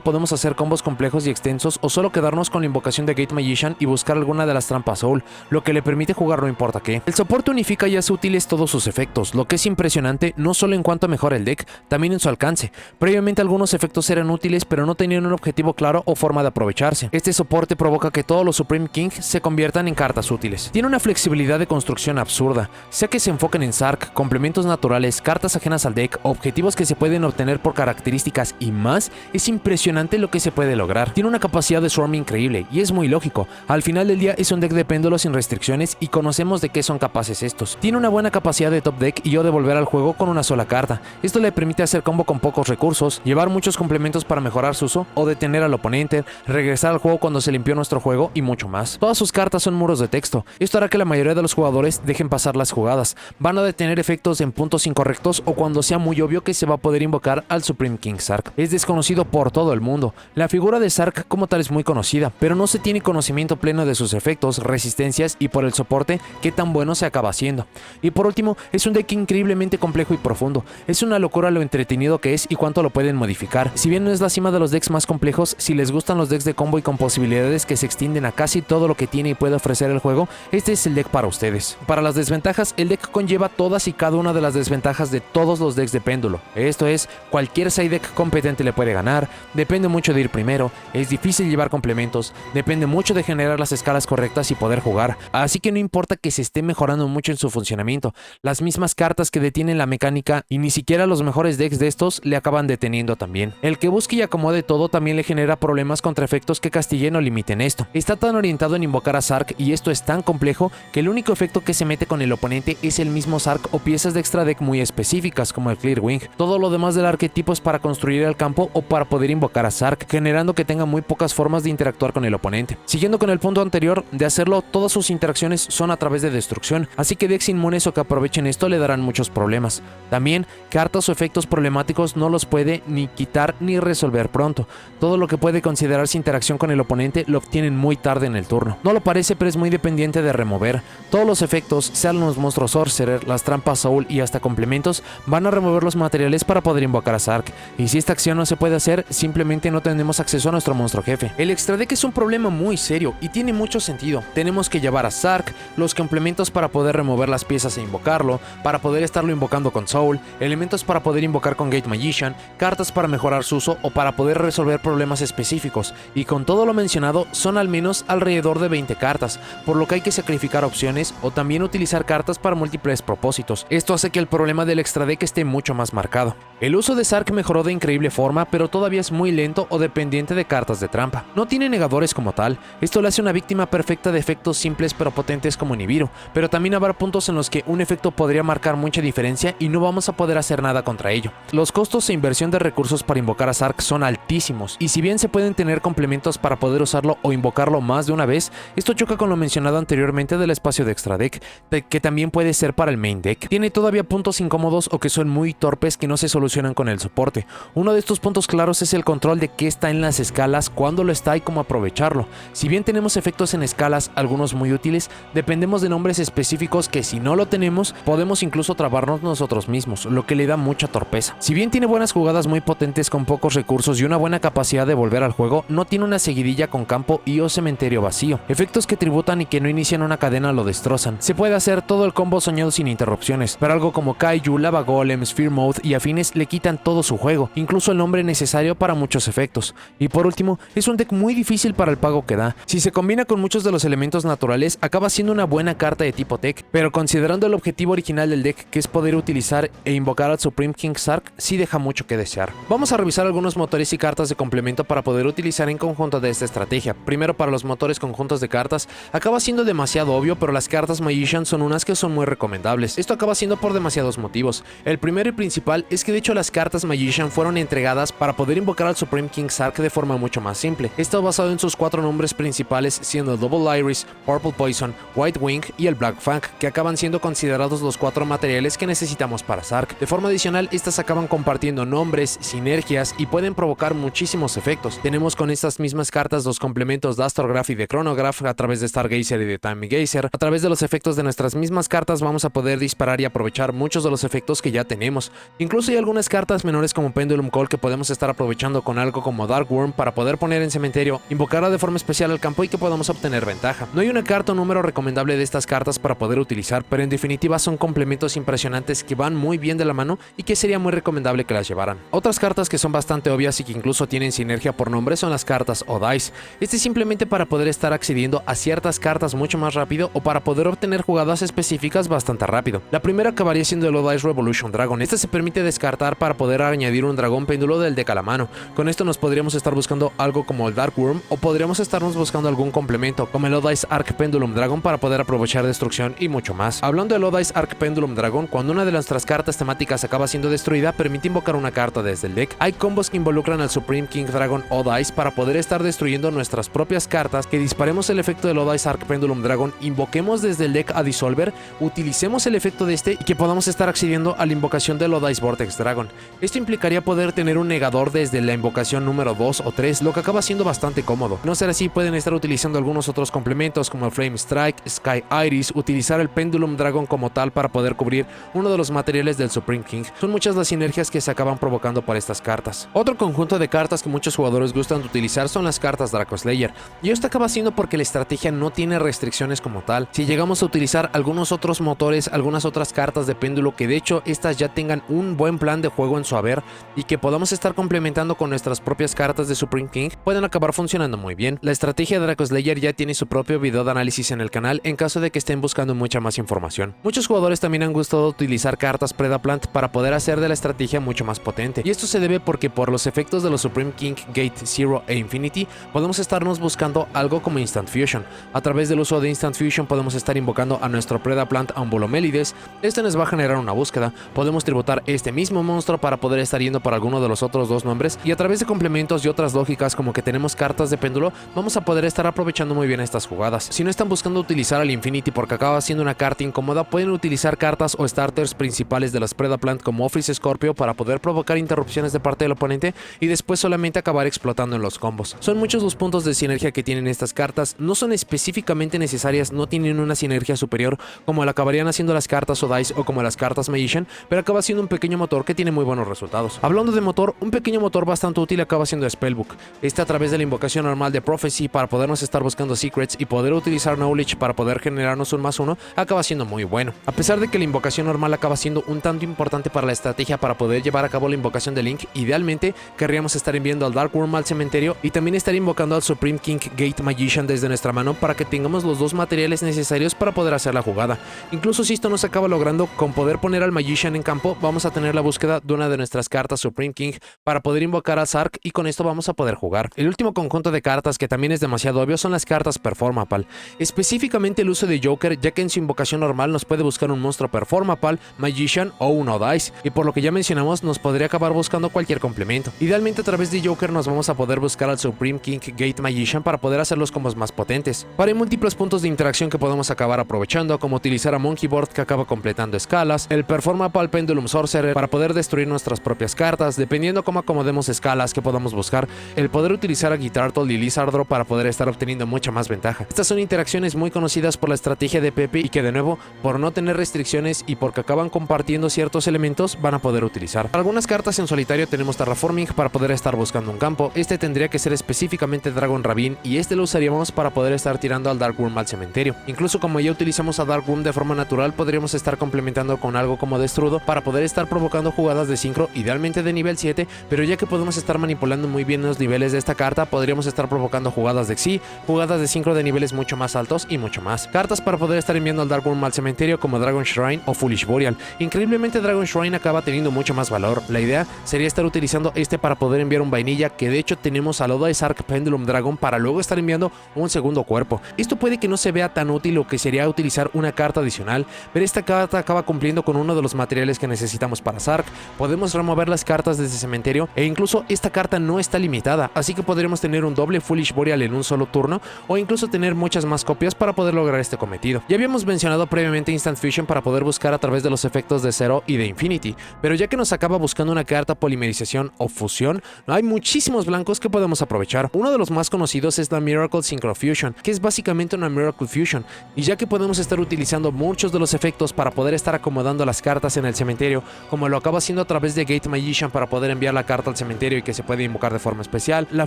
podemos hacer combos complejos y extensos o solo quedarnos con la invocación de Gate Magician y buscar alguna de las trampas Soul, lo que le permite jugar no importa qué. El soporte unifica y hace útiles todos sus efectos, lo que es impresionante no solo en cuanto a mejora el deck, también en su alcance. Previamente algunos efectos eran útiles pero no tenían un objetivo claro o forma de aprovecharse. Este soporte provoca que todos los Supreme King se conviertan en cartas útiles. Tiene una flexibilidad de construcción absurda, sea que se enfoquen en Zark, complementos naturales, cartas ajenas al deck, objetivos que se pueden obtener por características y más, es impresionante lo que se puede lograr. Tiene una capacidad de swarm increíble y es muy lógico. Al final del día es un deck de péndulos sin restricciones y conocemos de qué son capaces estos. Tiene una buena capacidad de top deck y o de volver al juego con una sola carta. Esto le permite hacer combo con pocos recursos, llevar muchos complementos para mejorar su uso o detener al oponente, regresar al juego cuando se limpió nuestro juego y mucho más. Todas sus cartas son muros de texto. Esto hará que la mayoría de los jugadores dejen pasar las jugadas. Van a detener efectos en puntos incorrectos o cuando sea muy obvio que se va a poder invocar al Supreme King Zark. Es desconocido por todo el mundo. La figura de Zark como tal es muy conocida, pero no se tiene conocimiento pleno de sus efectos, resistencias y por el soporte qué tan bueno se acaba haciendo. Y por último, es un deck increíblemente complejo y profundo. Es una locura lo entretenido que es y cuánto lo pueden modificar. Si bien no es la cima de los decks más complejos, si les gustan los decks de combo y con posibilidades que se extienden a casi todo lo que tiene y puede ofrecer el juego, este es el deck para ustedes. Para las desventajas, el deck conlleva todas y cada una de las desventajas de todos los decks de péndulo. Esto es, cualquier side deck competente le puede ganar, depende mucho de ir primero, es difícil llevar complementos, depende mucho de generar las escalas correctas y poder jugar, así que no importa que se esté mejorando mucho en su funcionamiento, las mismas cartas que detienen la mecánica y ni siquiera los mejores decks de estos le acaban deteniendo también. El que busque y acomode todo también le genera problemas contra efectos que castiguen o limiten esto. Está tan orientado en invocar a Zark y esto es tan complejo que el único efecto que se mete con el oponente es el mismo Zark o piezas de extra deck muy específicas como el Clear Wing. Todo lo demás del arquetipo es para construir el campo o para poder invocar a Zark, generando que tenga muy pocas formas de interactuar con el oponente. Siguiendo con el punto anterior de hacerlo, todas sus interacciones son a través de destrucción, así que decks inmunes o que aprovechen esto le darán muchos problemas. También, cartas o efectos problemáticos no los puede ni quitar ni resolver pronto. Todo lo que puede considerarse interacción con el oponente lo obtienen muy tarde en el turno. No lo parece, pero es muy dependiente de remover. Todos los efectos, sean los monstruos Sorcerer, las trampas Soul y hasta complementos, van a remover los materiales para poder invocar a Zark. Y si esta acción no se puede hacer, simplemente no tenemos acceso a nuestro monstruo jefe. El extra deck es un problema muy serio y tiene mucho sentido. Tenemos que llevar a Zark, los complementos para poder remover las piezas e invocarlo, para poder estarlo invocando con Soul, elementos para poder invocar con Gate Magician, cartas para mejorar su uso o para poder resolver problemas específicos, y con todo lo mencionado son al menos alrededor de 20 cartas, por lo que hay que sacrificar opciones o también utilizar cartas para múltiples propósitos. Esto hace que el problema del extra deck esté mucho más marcado. El uso de Zark mejoró de increíble forma, pero todavía es muy lento o dependiente de cartas de trampa. No tiene negadores como tal, esto le hace una víctima perfecta de efectos simples pero potentes como Nibiru, pero también habrá puntos en los que un efecto podría marcar mucha diferencia y no vamos a poder hacer nada contra ello. Los costos e inversión de recursos para invocar a Zark son altísimos, y si bien se pueden tener complementos para poder usarlo o invocarlo más de una vez, esto choca con lo mencionado anteriormente del espacio de extra deck, que también puede ser para el main deck. Tiene todavía puntos incómodos o que son muy torpes que no se solucionan con el soporte. Uno de estos puntos claros es el control de qué está en las escalas, cuándo lo está y cómo aprovecharlo. Si bien tenemos efectos en escalas, algunos muy útiles, dependemos de nombres específicos que si no lo tenemos, podemos incluso trabarnos nosotros mismos, lo que le da mucha torpeza. Si bien tiene buenas jugadas muy potentes con pocos recursos y una buena capacidad de volver al juego, no tiene una seguidilla con campo y o cementerio vacío. Efectos que tributan y que no inician una cadena lo destrozan. Se puede hacer todo el combo soñado sin interrupciones, pero algo como Kaiju, Lava Golem, Sphere Mode y afines le quitan todo su juego. Incluso incluso el nombre necesario para muchos efectos. Y por último, es un deck muy difícil para el pago que da. Si se combina con muchos de los elementos naturales, acaba siendo una buena carta de tipo tech, pero considerando el objetivo original del deck, que es poder utilizar e invocar al Supreme King Sark, sí deja mucho que desear. Vamos a revisar algunos motores y cartas de complemento para poder utilizar en conjunto de esta estrategia. Primero, para los motores conjuntos de cartas, acaba siendo demasiado obvio, pero las cartas Magician son unas que son muy recomendables. Esto acaba siendo por demasiados motivos. El primero y principal es que de hecho las cartas Magician fueron entregadas para poder invocar al Supreme King Sark de forma mucho más simple. Esto basado en sus 4 nombres principales, siendo Double Iris, Purple Poison, White Wing y el Black Fang, que acaban siendo considerados los 4 materiales que necesitamos para Sark. De forma adicional, estas acaban compartiendo nombres, sinergias y pueden provocar muchísimos efectos. Tenemos con estas mismas cartas los complementos de Astrograph y de Chronograph a través de Stargazer y de Time Gazer. A través de los efectos de nuestras mismas cartas vamos a poder disparar y aprovechar muchos de los efectos que ya tenemos. Incluso hay algunas cartas menores como Pendulum Call que podemos estar aprovechando con algo como Dark Worm para poder poner en cementerio, invocarla de forma especial al campo y que podamos obtener ventaja. No hay una carta o número recomendable de estas cartas para poder utilizar, pero en definitiva son complementos impresionantes que van muy bien de la mano y que sería muy recomendable que las llevaran. Otras cartas que son bastante obvias y que incluso tienen sinergia por nombre son las cartas O-Dice. Este es simplemente para poder estar accediendo a ciertas cartas mucho más rápido o para poder obtener jugadas específicas bastante rápido. La primera acabaría siendo el O-Dice Revolution Dragon. Este se permite descartar para poder añadir un dragón péndulo del deck a la mano. Con esto nos podríamos estar buscando algo como el Dark Worm o podríamos estarnos buscando algún complemento como el O-Dice Arc Pendulum Dragon para poder aprovechar destrucción y mucho más. Hablando del O-Dice Arc Pendulum Dragon, cuando una de nuestras cartas temáticas acaba siendo destruida, permite invocar una carta desde el deck. Hay combos que involucran al Supreme King Dragon O-Dice para poder estar destruyendo nuestras propias cartas, que disparemos el efecto del O-Dice Arc Pendulum Dragon, invoquemos desde el deck a Dissolver, utilicemos el efecto de este y que podamos estar accediendo a la invocación del O-Dice Vortex Dragon. Esto implicaría poder tener un negador desde la invocación número 2 o 3, lo que acaba siendo bastante cómodo. No ser así, pueden estar utilizando algunos otros complementos como el Flame Strike, Sky Iris, utilizar el Pendulum Dragon como tal para poder cubrir uno de los materiales del Supreme King. Son muchas las sinergias que se acaban provocando para estas cartas. Otro conjunto de cartas que muchos jugadores gustan de utilizar son las cartas Draco Slayer, y esto acaba siendo porque la estrategia no tiene restricciones como tal. Si llegamos a utilizar algunos otros motores, algunas otras cartas de péndulo, que de hecho estas ya tengan un buen plan de juego en su haber y que podamos estar complementando con nuestras propias cartas de Supreme King, pueden acabar funcionando muy bien. La estrategia de Draco Slayer ya tiene su propio video de análisis en el canal en caso de que estén buscando mucha más información. Muchos jugadores también han gustado utilizar cartas Predaplant para poder hacer de la estrategia mucho más potente, y esto se debe porque por los efectos de los Supreme King, Gate, Zero e Infinity podemos estarnos buscando algo como Instant Fusion. A través del uso de Instant Fusion podemos estar invocando a nuestro Predaplant Ambulomelides. Este nos va a generar una búsqueda, podemos tributar este mismo monstruo para poder estar yendo por alguno de los otros dos nombres, y a través de complementos y otras lógicas como que tenemos cartas de péndulo, vamos a poder estar aprovechando muy bien estas jugadas. Si no están buscando utilizar al Infinity porque acaba siendo una carta incómoda, pueden utilizar cartas o starters principales de las Predaplant como Office Scorpio para poder provocar interrupciones de parte del oponente y después solamente acabar explotando en los combos. Son muchos los puntos de sinergia que tienen estas cartas, no son específicamente necesarias, no tienen una sinergia superior como la acabarían haciendo las cartas O-Dice o como las cartas Magician, pero acaba siendo un pequeño motor que tiene muy buenos resultados. Hablando de motor, un pequeño motor bastante útil acaba siendo Spellbook. Este a través de la invocación normal de Prophecy para podernos estar buscando secrets y poder utilizar Knowledge para poder generarnos un +1 acaba siendo muy bueno. A pesar de que la invocación normal acaba siendo un tanto importante para la estrategia para poder llevar a cabo la invocación de Link, idealmente querríamos estar enviando al Dark Worm al cementerio y también estar invocando al Supreme King Gate Magician desde nuestra mano para que tengamos los dos materiales necesarios para poder hacer la jugada. Incluso si esto no se acaba logrando, con poder poner al Magician en campo vamos a tener la búsqueda de una de nuestras cartas Supreme King para poder invocar a Sark, y con esto vamos a poder jugar. El último conjunto de cartas que también es demasiado obvio son las cartas Performapal, específicamente el uso de Joker, ya que en su invocación normal nos puede buscar un monstruo Performapal, Magician o un O-Dice, y por lo que ya mencionamos nos podría acabar buscando cualquier complemento. Idealmente a través de Joker nos vamos a poder buscar al Supreme King Gate Magician para poder hacer los combos más potentes. Para hay múltiples puntos de interacción que podemos acabar aprovechando, como utilizar a Monkey Board que acaba completando escalas, el Performapal Pendulum Sorcerer para poder destruir nuestras propias cartas, dependiendo cómo acomodemos escalas que podamos buscar, el poder utilizar a Guitartle y Lizardro para poder estar obteniendo mucha más ventaja. Estas son interacciones muy conocidas por la estrategia de Pepe y que de nuevo, por no tener restricciones y porque acaban compartiendo ciertos elementos, van a poder utilizar. Para algunas cartas en solitario tenemos Terraforming para poder estar buscando un campo. Este tendría que ser específicamente Dragon Ravine y este lo usaríamos para poder estar tirando al Dark Worm al cementerio. Incluso como ya utilizamos a Dark Worm de forma natural, podríamos estar complementando con algo como Destrudo para poder estar provocando jugadas de sincro, idealmente de nivel 7, pero ya que podemos estar manipulando muy bien los niveles de esta carta, podríamos estar provocando jugadas de Xyz, jugadas de sincro de niveles mucho más altos y mucho más. Cartas para poder estar enviando al Dark Worm al cementerio como Dragon Shrine o Foolish Boreal. Increíblemente Dragon Shrine acaba teniendo mucho más valor. La idea sería estar utilizando este para poder enviar un vainilla, que de hecho tenemos a Lodai's Arc Pendulum Dragon para luego estar enviando un segundo cuerpo. Esto puede que no se vea tan útil, lo que sería utilizar una carta adicional, pero esta carta acaba cumpliendo con uno de los materiales que necesitamos para Sark. Podemos remover las cartas desde cementerio e incluso esta carta no está limitada, así que podremos tener un doble Foolish Boreal en un solo turno o incluso tener muchas más copias para poder lograr este cometido. Ya habíamos mencionado previamente Instant Fusion para poder buscar a través de los efectos de Zero y de Infinity, pero ya que nos acaba buscando una carta polimerización o fusión, hay muchísimos blancos que podemos aprovechar. Uno de los más conocidos es la Miracle Synchro Fusion, que es básicamente una Miracle Fusion, y ya que podemos estar utilizando muchos de los efectos para poder estar acomodando las cartas en el cementerio, como lo acaba haciendo a través de Gate Magician para poder enviar la carta al cementerio y que se puede invocar de forma especial, la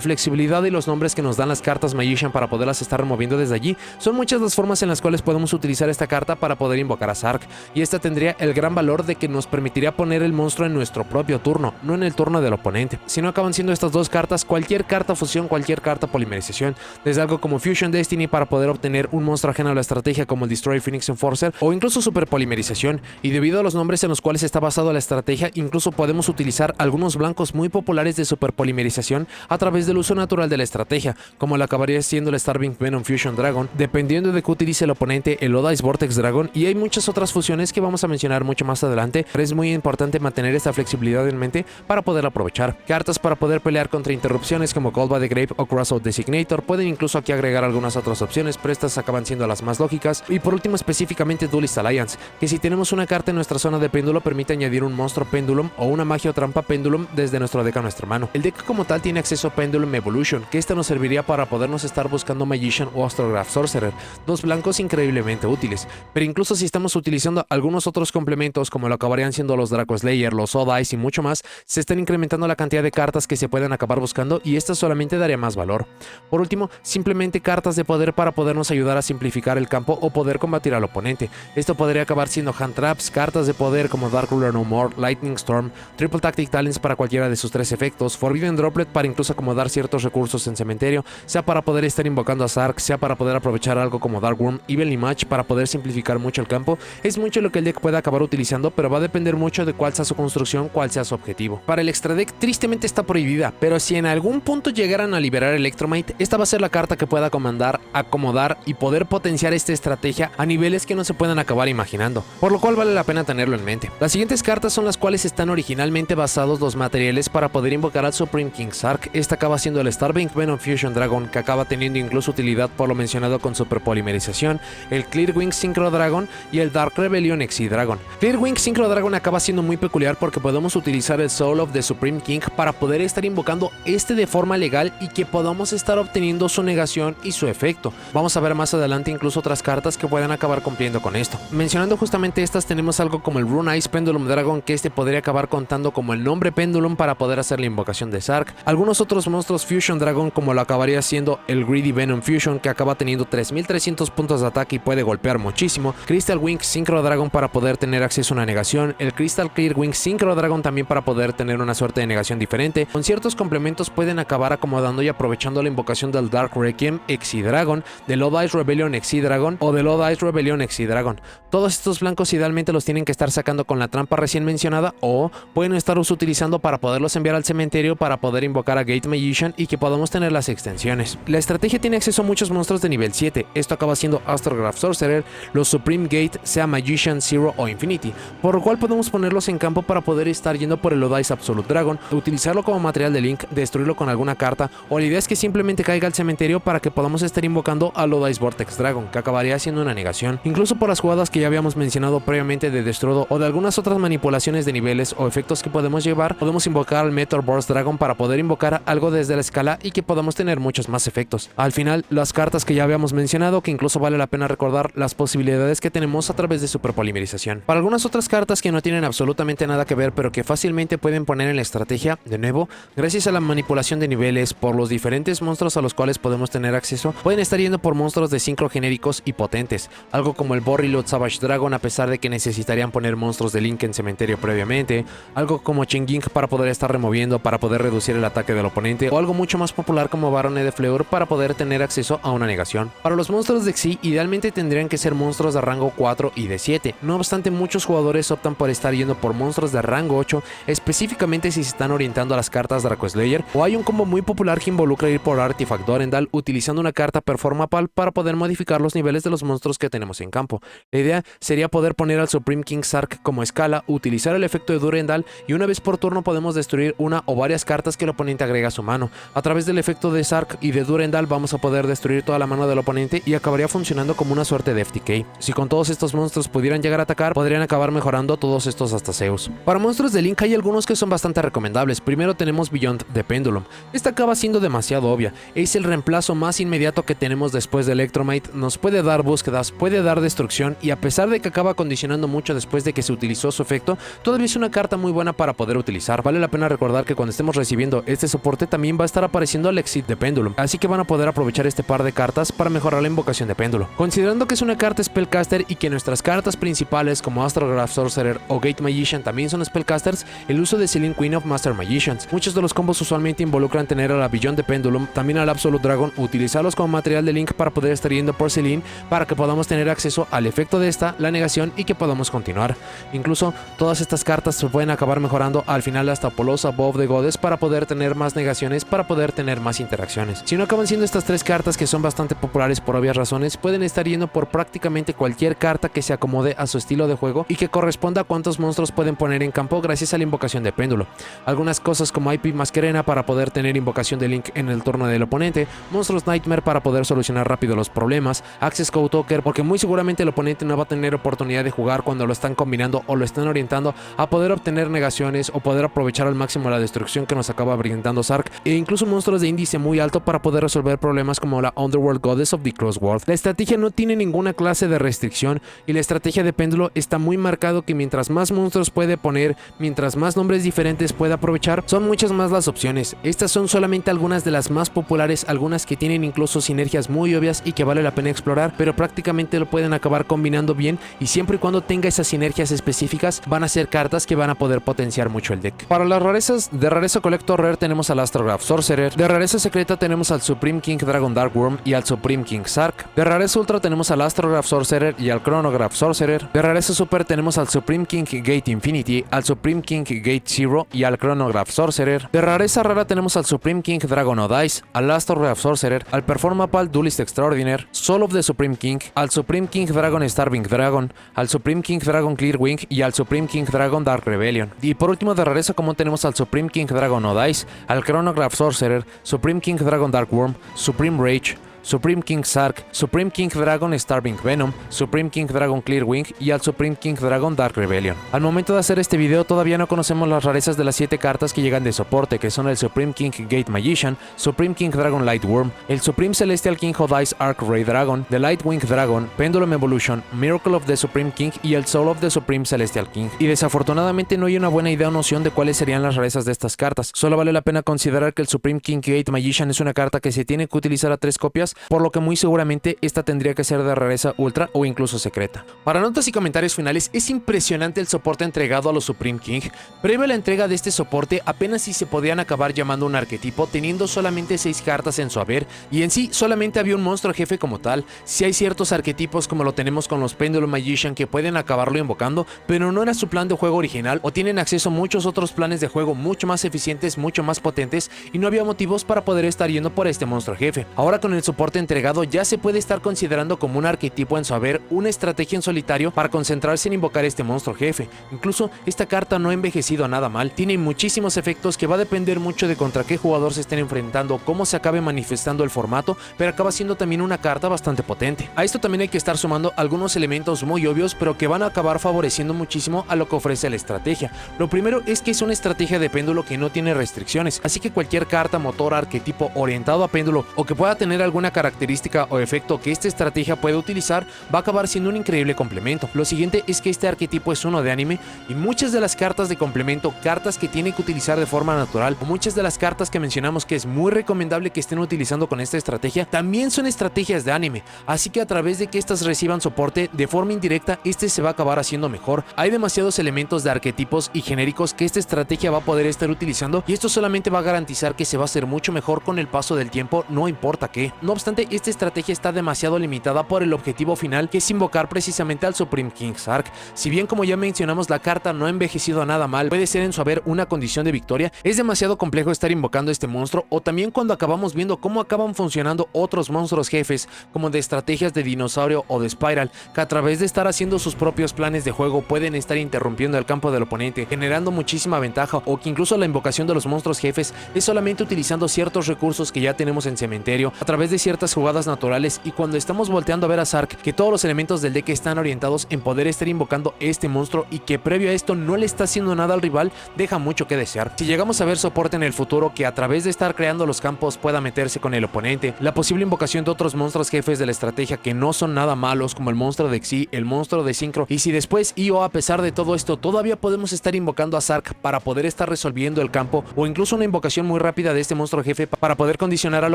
flexibilidad y los nombres que nos dan las cartas Magician para poderlas estar removiendo desde allí, son muchas las formas en las cuales podemos utilizar esta carta para poder invocar a Sark, y esta tendría el gran valor de que nos permitiría poner el monstruo en nuestro propio turno, no en el turno del oponente. Si no acaban siendo estas dos cartas, cualquier carta fusión, cualquier carta polimerización, desde algo como Fusion Destiny para poder obtener un monstruo ajeno a la estrategia como el Destroy Phoenix Enforcer, o incluso Super Polimerización, y debido a los nombres en los cuales está basado la estrategia, incluso podemos utilizar algunos blancos muy populares de Super Polimerización a través del uso natural de la estrategia, como lo acabaría siendo el Starving Venom Fusion Dragon, dependiendo de que utilice el oponente, el Lodai's Vortex Dragon, y hay muchas otras fusiones que vamos a mencionar mucho más adelante, pero es muy importante mantener esta flexibilidad en mente para poder aprovechar. Cartas para poder pelear contra interrupciones como Call by the Grave o Crossout Designator, pueden incluso aquí agregar algunas otras opciones, pero estas acaban siendo las más lógicas. Y por último específicamente Duelist Alliance, que si tenemos una carta en nuestra zona de péndulo permite añadir un monstruo Pendulum o una magia o trampa Pendulum desde nuestro deck a nuestra mano. El deck como tal tiene acceso a Pendulum Evolution, que esta nos serviría para podernos estar buscando Magician o Astrograph Sorcerer, dos blancos increíblemente útiles, pero incluso si estamos utilizando algunos otros complementos como lo acabarían siendo los Draco Slayer, los Odd Eyes y mucho más, se están incrementando la cantidad de cartas que se pueden acabar buscando y esta solamente daría más valor. Por último, simplemente cartas de poder para podernos ayudar a simplificar el campo o poder combatir al oponente. Esto podría acabar siendo Hand Traps, cartas de poder como Dark Ruler No More, Lightning Storm, Triple Tactic Talents para cualquiera de sus tres efectos, Forbidden Droplet para incluso acomodar ciertos recursos en cementerio, sea para poder estar invocando a Sark, sea para poder aprovechar algo como Dark Worm, Evenly Match para poder simplificar mucho el campo. Es mucho lo que el deck puede acabar utilizando, pero va a depender mucho de cuál sea su construcción, cuál sea su objetivo. Para el extra deck tristemente está prohibida, pero si en algún punto llegaran a liberar Electromite, esta va a ser la carta que pueda comandar, acomodar y poder potenciar esta estrategia a niveles que no se puedan acabar imaginando, por lo cual vale la pena tenerlo en mente. Las siguientes cartas son las cuales están originalmente basados los materiales para poder invocar al Supreme King Sark. Esta acaba siendo el Starving Venom Fusion Dragon, que acaba teniendo incluso utilidad por lo mencionado con Super Polimerización, el Clearwing Synchro Dragon y el Dark Rebellion Exi Dragon. Clearwing Synchro Dragon acaba siendo muy peculiar porque podemos utilizar el Soul of the Supreme King para poder estar invocando este de forma legal y que podamos estar obteniendo su negación y su efecto. Vamos a ver más adelante incluso otras cartas que puedan acabar cumpliendo con esto. Mencionando justamente estas, tenemos algo como el Rune Ice Pendulum Dragon, que este podría acabar contando como el nombre Pendulum para poder hacer la invocación de Sark. Algunos otros monstruos Fusion Dragon, como lo acabaría siendo el Greedy Venom Fusion, que acaba teniendo 3300 puntos de ataque y puede golpear muchísimo. Crystal Wing Synchro Dragon para poder tener acceso a una negación. El Crystal Clear Wing Synchro Dragon también para poder tener una suerte de negación diferente. Con ciertos complementos pueden acabar acomodando y aprovechando la invocación del Dark Requiem Exi Dragon, del Odd Eyes Rebellion Exi Dragon o del Odd Eyes Rebellion Exi Dragon. Todos estos blancos idealmente los tienen que estar sacando con la trampa recién mencionada o pueden estarlos utilizando para poderlos enviar al cementerio para poder invocar a Gate Magician y que podamos tener las extensiones. La estrategia tiene acceso a muchos monstruos de nivel 7, esto acaba siendo Astrograph Sorcerer, los Supreme Gate, sea Magician, Zero o Infinity, por lo cual podemos ponerlos en campo para poder estar yendo por el Odd Eyes Absolute Dragon, utilizarlo como material de link, destruirlo con alguna carta, o la idea es que simplemente caiga al cementerio para que podamos estar invocando a Odd Eyes Vortex Dragon, que acabaría siendo una negación. Incluso por las jugadas que ya habíamos mencionado previamente de Destrodo o de algunas otras manipulaciones de niveles o efectos que podemos llevar, podemos invocar al Meteor Burst Dragon para poder invocar algo desde la escala y que podamos tener muchos más efectos. Al final, las cartas que ya habíamos mencionado, que incluso vale la pena recordar las posibilidades que tenemos a través de Super Polimerización. Para algunas otras cartas que no tienen absolutamente nada que ver, pero que fácilmente pueden poner en la estrategia, de nuevo, gracias a la manipulación de niveles, por los diferentes monstruos a los cuales podemos tener acceso, pueden estar yendo por monstruos de sincro genéricos y potentes, algo como el Borreload Savage Dragon, a pesar de que necesitarían poner monstruos de Link en cementerio previamente, algo como Chain Punching Gink para poder estar removiendo, para poder reducir el ataque del oponente, o algo mucho más popular como Barone de Fleur para poder tener acceso a una negación. Para los monstruos de Xyz, idealmente tendrían que ser monstruos de rango 4 y de 7, no obstante muchos jugadores optan por estar yendo por monstruos de rango 8, específicamente si se están orientando a las cartas Draco Slayer, o hay un combo muy popular que involucra ir por Artifact Durendal utilizando una carta Performapal para poder modificar los niveles de los monstruos que tenemos en campo. La idea sería poder poner al Supreme King Sark como escala, utilizar el efecto de Durendal y una vez por turno podemos destruir una o varias cartas que el oponente agrega a su mano. A través del efecto de Sark y de Durendal vamos a poder destruir toda la mano del oponente y acabaría funcionando como una suerte de FTK. Si con todos estos monstruos pudieran llegar a atacar, podrían acabar mejorando todos estos hasta Zeus. Para monstruos de Link hay algunos que son bastante recomendables. Primero tenemos Beyond the Pendulum. Esta acaba siendo demasiado obvia. Es el reemplazo más inmediato que tenemos después de Electromite. Nos puede dar búsquedas, puede dar destrucción y a pesar de que acaba condicionando mucho después de que se utilizó su efecto, todavía es una carta muy buena para poder utilizar. Vale la pena recordar que cuando estemos recibiendo este soporte también va a estar apareciendo el Exit de Pendulum, así que van a poder aprovechar este par de cartas para mejorar la invocación de péndulo. Considerando que es una carta Spellcaster y que nuestras cartas principales como Astrograph Sorcerer o Gate Magician también son Spellcasters, el uso de Selene Queen of Master Magicians. Muchos de los combos usualmente involucran tener a la Beyond the Pendulum, también al Absolute Dragon, utilizarlos como material de Link para poder estar yendo por Selene para que podamos tener acceso al efecto de esta, la negación y que podamos continuar. Incluso todas estas cartas se pueden acabar mejorando al final hasta Polos Above the Goddess para poder tener más negaciones, para poder tener más interacciones. Si no acaban siendo estas tres cartas que son bastante populares por obvias razones, pueden estar yendo por prácticamente cualquier carta que se acomode a su estilo de juego y que corresponda a cuántos monstruos pueden poner en campo gracias a la invocación de péndulo. Algunas cosas como IP Masquerena para poder tener invocación de Link en el turno del oponente, monstruos Nightmare para poder solucionar rápido los problemas, Access Code Talker porque muy seguramente el oponente no va a tener oportunidad de jugar cuando lo están combinando o lo están orientando a poder obtener negaciones o poder aprovechar al máximo la destrucción que nos acaba brindando Sark, e incluso monstruos de índice muy alto para poder resolver problemas como la Underworld Goddess of the Crossworld. La estrategia no tiene ninguna clase de restricción y la estrategia de péndulo está muy marcado que mientras más monstruos puede poner, mientras más nombres diferentes puede aprovechar, son muchas más las opciones. Estas son solamente algunas de las más populares, algunas que tienen incluso sinergias muy obvias y que vale la pena explorar, pero prácticamente lo pueden acabar combinando bien y siempre y cuando tenga esas sinergias específicas van a ser cartas que van a poder potenciar mucho el deck. Para las rarezas, de rareza Collector Rare tenemos al Astrograph Sorcerer, de rareza secreta tenemos al Supreme King Dragon Darkworm y al Supreme King Sark, de rareza ultra tenemos al Astrograph Sorcerer y al Chronograph Sorcerer, de rareza super tenemos al Supreme King Gate Infinity, al Supreme King Gate Zero y al Chronograph Sorcerer, de rareza rara tenemos al Supreme King Dragon Odice, al Astrograph Sorcerer, al Performapal Duelist Extraordinaire, Soul of the Supreme King, al Supreme King Dragon Starving Dragon, al Supreme King Dragon Clearwing y al Supreme King Dragon Dark Rebellion. Y por último de rareza común tenemos al Supreme King Dragon Odice, al Chronograph Sorcerer, Supreme King Dragon Darkworm, Supreme Rage, Supreme King Sark, Supreme King Dragon Starving Venom, Supreme King Dragon Clearwing y al Supreme King Dragon Dark Rebellion. Al momento de hacer este video todavía no conocemos las rarezas de las 7 cartas que llegan de soporte, que son el Supreme King Gate Magician, Supreme King Dragon Lightworm, el Supreme Celestial King Odice Arc Ray Dragon, The Lightwing Dragon, Pendulum Evolution, Miracle of the Supreme King y el Soul of the Supreme Celestial King. Y desafortunadamente no hay una buena idea o noción de cuáles serían las rarezas de estas cartas. Solo vale la pena considerar que el Supreme King Gate Magician es una carta que se tiene que utilizar a 3 copias, por lo que muy seguramente esta tendría que ser de rareza ultra o incluso secreta. Para notas y comentarios finales, es impresionante el soporte entregado a los Supreme King. Previo a la entrega de este soporte, apenas si se podían acabar llamando un arquetipo teniendo solamente 6 cartas en su haber, y en sí solamente había un monstruo jefe como tal. Si hay ciertos arquetipos como lo tenemos con los Pendulum Magician que pueden acabarlo invocando, pero no era su plan de juego original o tienen acceso a muchos otros planes de juego mucho más eficientes, mucho más potentes y no había motivos para poder estar yendo por este monstruo jefe. Ahora con el soporte entregado ya se puede estar considerando como un arquetipo en su haber, una estrategia en solitario para concentrarse en invocar este monstruo jefe. Incluso esta carta no ha envejecido nada mal, tiene muchísimos efectos que va a depender mucho de contra qué jugador se estén enfrentando, cómo se acabe manifestando el formato, pero acaba siendo también una carta bastante potente. A esto también hay que estar sumando algunos elementos muy obvios pero que van a acabar favoreciendo muchísimo a lo que ofrece la estrategia. Lo primero es que es una estrategia de péndulo que no tiene restricciones, así que cualquier carta, motor, arquetipo orientado a péndulo o que pueda tener alguna una característica o efecto que esta estrategia puede utilizar, va a acabar siendo un increíble complemento. Lo siguiente es que este arquetipo es uno de anime y muchas de las cartas de complemento, cartas que tiene que utilizar de forma natural, o muchas de las cartas que mencionamos que es muy recomendable que estén utilizando con esta estrategia, también son estrategias de anime, así que a través de que estas reciban soporte de forma indirecta, este se va a acabar haciendo mejor. Hay demasiados elementos de arquetipos y genéricos que esta estrategia va a poder estar utilizando y esto solamente va a garantizar que se va a hacer mucho mejor con el paso del tiempo, no importa qué. No obstante, esta estrategia está demasiado limitada por el objetivo final, que es invocar precisamente al Supreme King Sark. Si bien, como ya mencionamos, la carta no ha envejecido nada mal, puede ser en su haber una condición de victoria, es demasiado complejo estar invocando este monstruo, o también cuando acabamos viendo cómo acaban funcionando otros monstruos jefes, como de estrategias de dinosaurio o de Spiral, que a través de estar haciendo sus propios planes de juego pueden estar interrumpiendo el campo del oponente, generando muchísima ventaja, o que incluso la invocación de los monstruos jefes es solamente utilizando ciertos recursos que ya tenemos en cementerio, a través de ciertas jugadas naturales, y cuando estamos volteando a ver a Sark, que todos los elementos del deck están orientados en poder estar invocando este monstruo y que previo a esto no le está haciendo nada al rival, deja mucho que desear. Si llegamos a ver soporte en el futuro que a través de estar creando los campos pueda meterse con el oponente, la posible invocación de otros monstruos jefes de la estrategia que no son nada malos, como el monstruo de Xyz, el monstruo de Synchro, y si después a pesar de todo esto todavía podemos estar invocando a Sark para poder estar resolviendo el campo, o incluso una invocación muy rápida de este monstruo jefe para poder condicionar al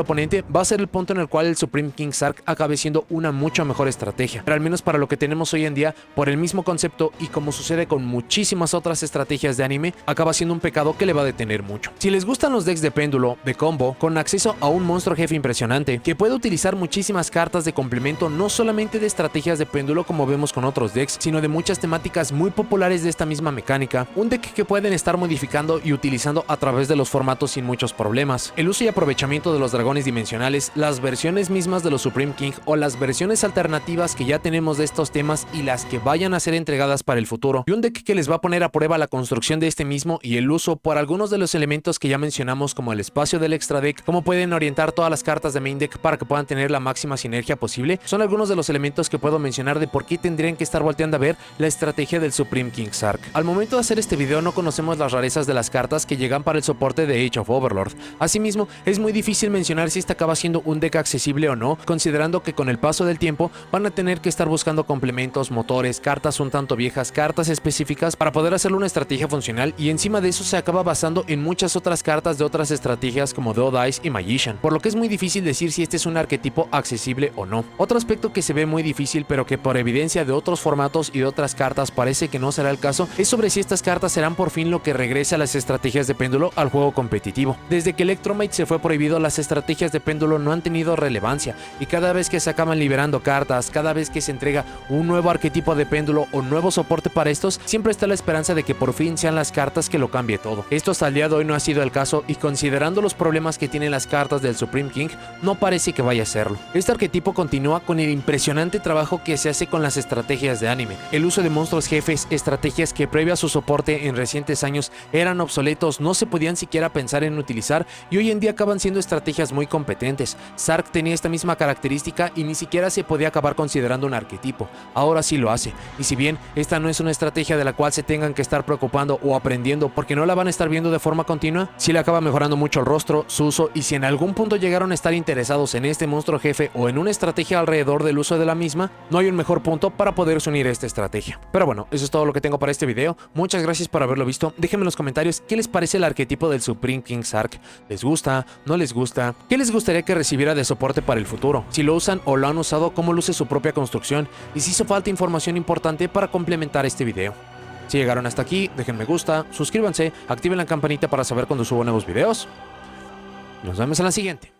oponente, va a ser el punto en el cual el Supreme King Sark acabe siendo una mucho mejor estrategia. Pero al menos para lo que tenemos hoy en día, por el mismo concepto y como sucede con muchísimas otras estrategias de anime, acaba siendo un pecado que le va a detener mucho. Si les gustan los decks de péndulo, de combo, con acceso a un monstruo jefe impresionante, que puede utilizar muchísimas cartas de complemento, no solamente de estrategias de péndulo como vemos con otros decks, sino de muchas temáticas muy populares de esta misma mecánica, un deck que pueden estar modificando y utilizando a través de los formatos sin muchos problemas, el uso y aprovechamiento de los dragones dimensionales, las versiones mismas de los Supreme King o las versiones alternativas que ya tenemos de estos temas y las que vayan a ser entregadas para el futuro, y un deck que les va a poner a prueba la construcción de este mismo y el uso por algunos de los elementos que ya mencionamos, como el espacio del extra deck, cómo pueden orientar todas las cartas de main deck para que puedan tener la máxima sinergia posible. Son algunos de los elementos que puedo mencionar de por qué tendrían que estar volteando a ver la estrategia del Supreme King Sark. Al momento de hacer este video no conocemos las rarezas de las cartas que llegan para el soporte de Age of Overlord. Asimismo, es muy difícil mencionar si este acaba siendo un deck accesible o no, considerando que con el paso del tiempo van a tener que estar buscando complementos, motores, cartas un tanto viejas, cartas específicas para poder hacerle una estrategia funcional, y encima de eso se acaba basando en muchas otras cartas de otras estrategias como Dual Dice y Magician, por lo que es muy difícil decir si este es un arquetipo accesible o no. Otro aspecto que se ve muy difícil, pero que por evidencia de otros formatos y de otras cartas parece que no será el caso, es sobre si estas cartas serán por fin lo que regrese a las estrategias de péndulo al juego competitivo. Desde que Electromate se fue prohibido, las estrategias de péndulo no han tenido relevancia, y cada vez que se acaban liberando cartas, cada vez que se entrega un nuevo arquetipo de péndulo o nuevo soporte para estos, siempre está la esperanza de que por fin sean las cartas que lo cambie todo. Esto hasta el día de hoy no ha sido el caso, y considerando los problemas que tienen las cartas del Supreme King, no parece que vaya a serlo. Este arquetipo continúa con el impresionante trabajo que se hace con las estrategias de anime, el uso de monstruos jefes, estrategias que previo a su soporte en recientes años eran obsoletos, no se podían siquiera pensar en utilizar, y hoy en día acaban siendo estrategias muy competentes. Sark tenía esta misma característica y ni siquiera se podía acabar considerando un arquetipo, ahora sí lo hace, y si bien esta no es una estrategia de la cual se tengan que estar preocupando o aprendiendo porque no la van a estar viendo de forma continua, sí le acaba mejorando mucho el rostro, su uso, y si en algún punto llegaron a estar interesados en este monstruo jefe o en una estrategia alrededor del uso de la misma, no hay un mejor punto para poderse unir a esta estrategia. Pero bueno, eso es todo lo que tengo para este video. Muchas gracias por haberlo visto. Déjenme en los comentarios qué les parece el arquetipo del Supreme King Sark. ¿Les gusta? ¿No les gusta? ¿Qué les gustaría que recibiera de soporte para el futuro? Si lo usan o lo han usado, ¿cómo luce su propia construcción? Y si hizo falta información importante para complementar este video. Si llegaron hasta aquí, dejen me gusta, suscríbanse, activen la campanita para saber cuando subo nuevos videos. Nos vemos en la siguiente.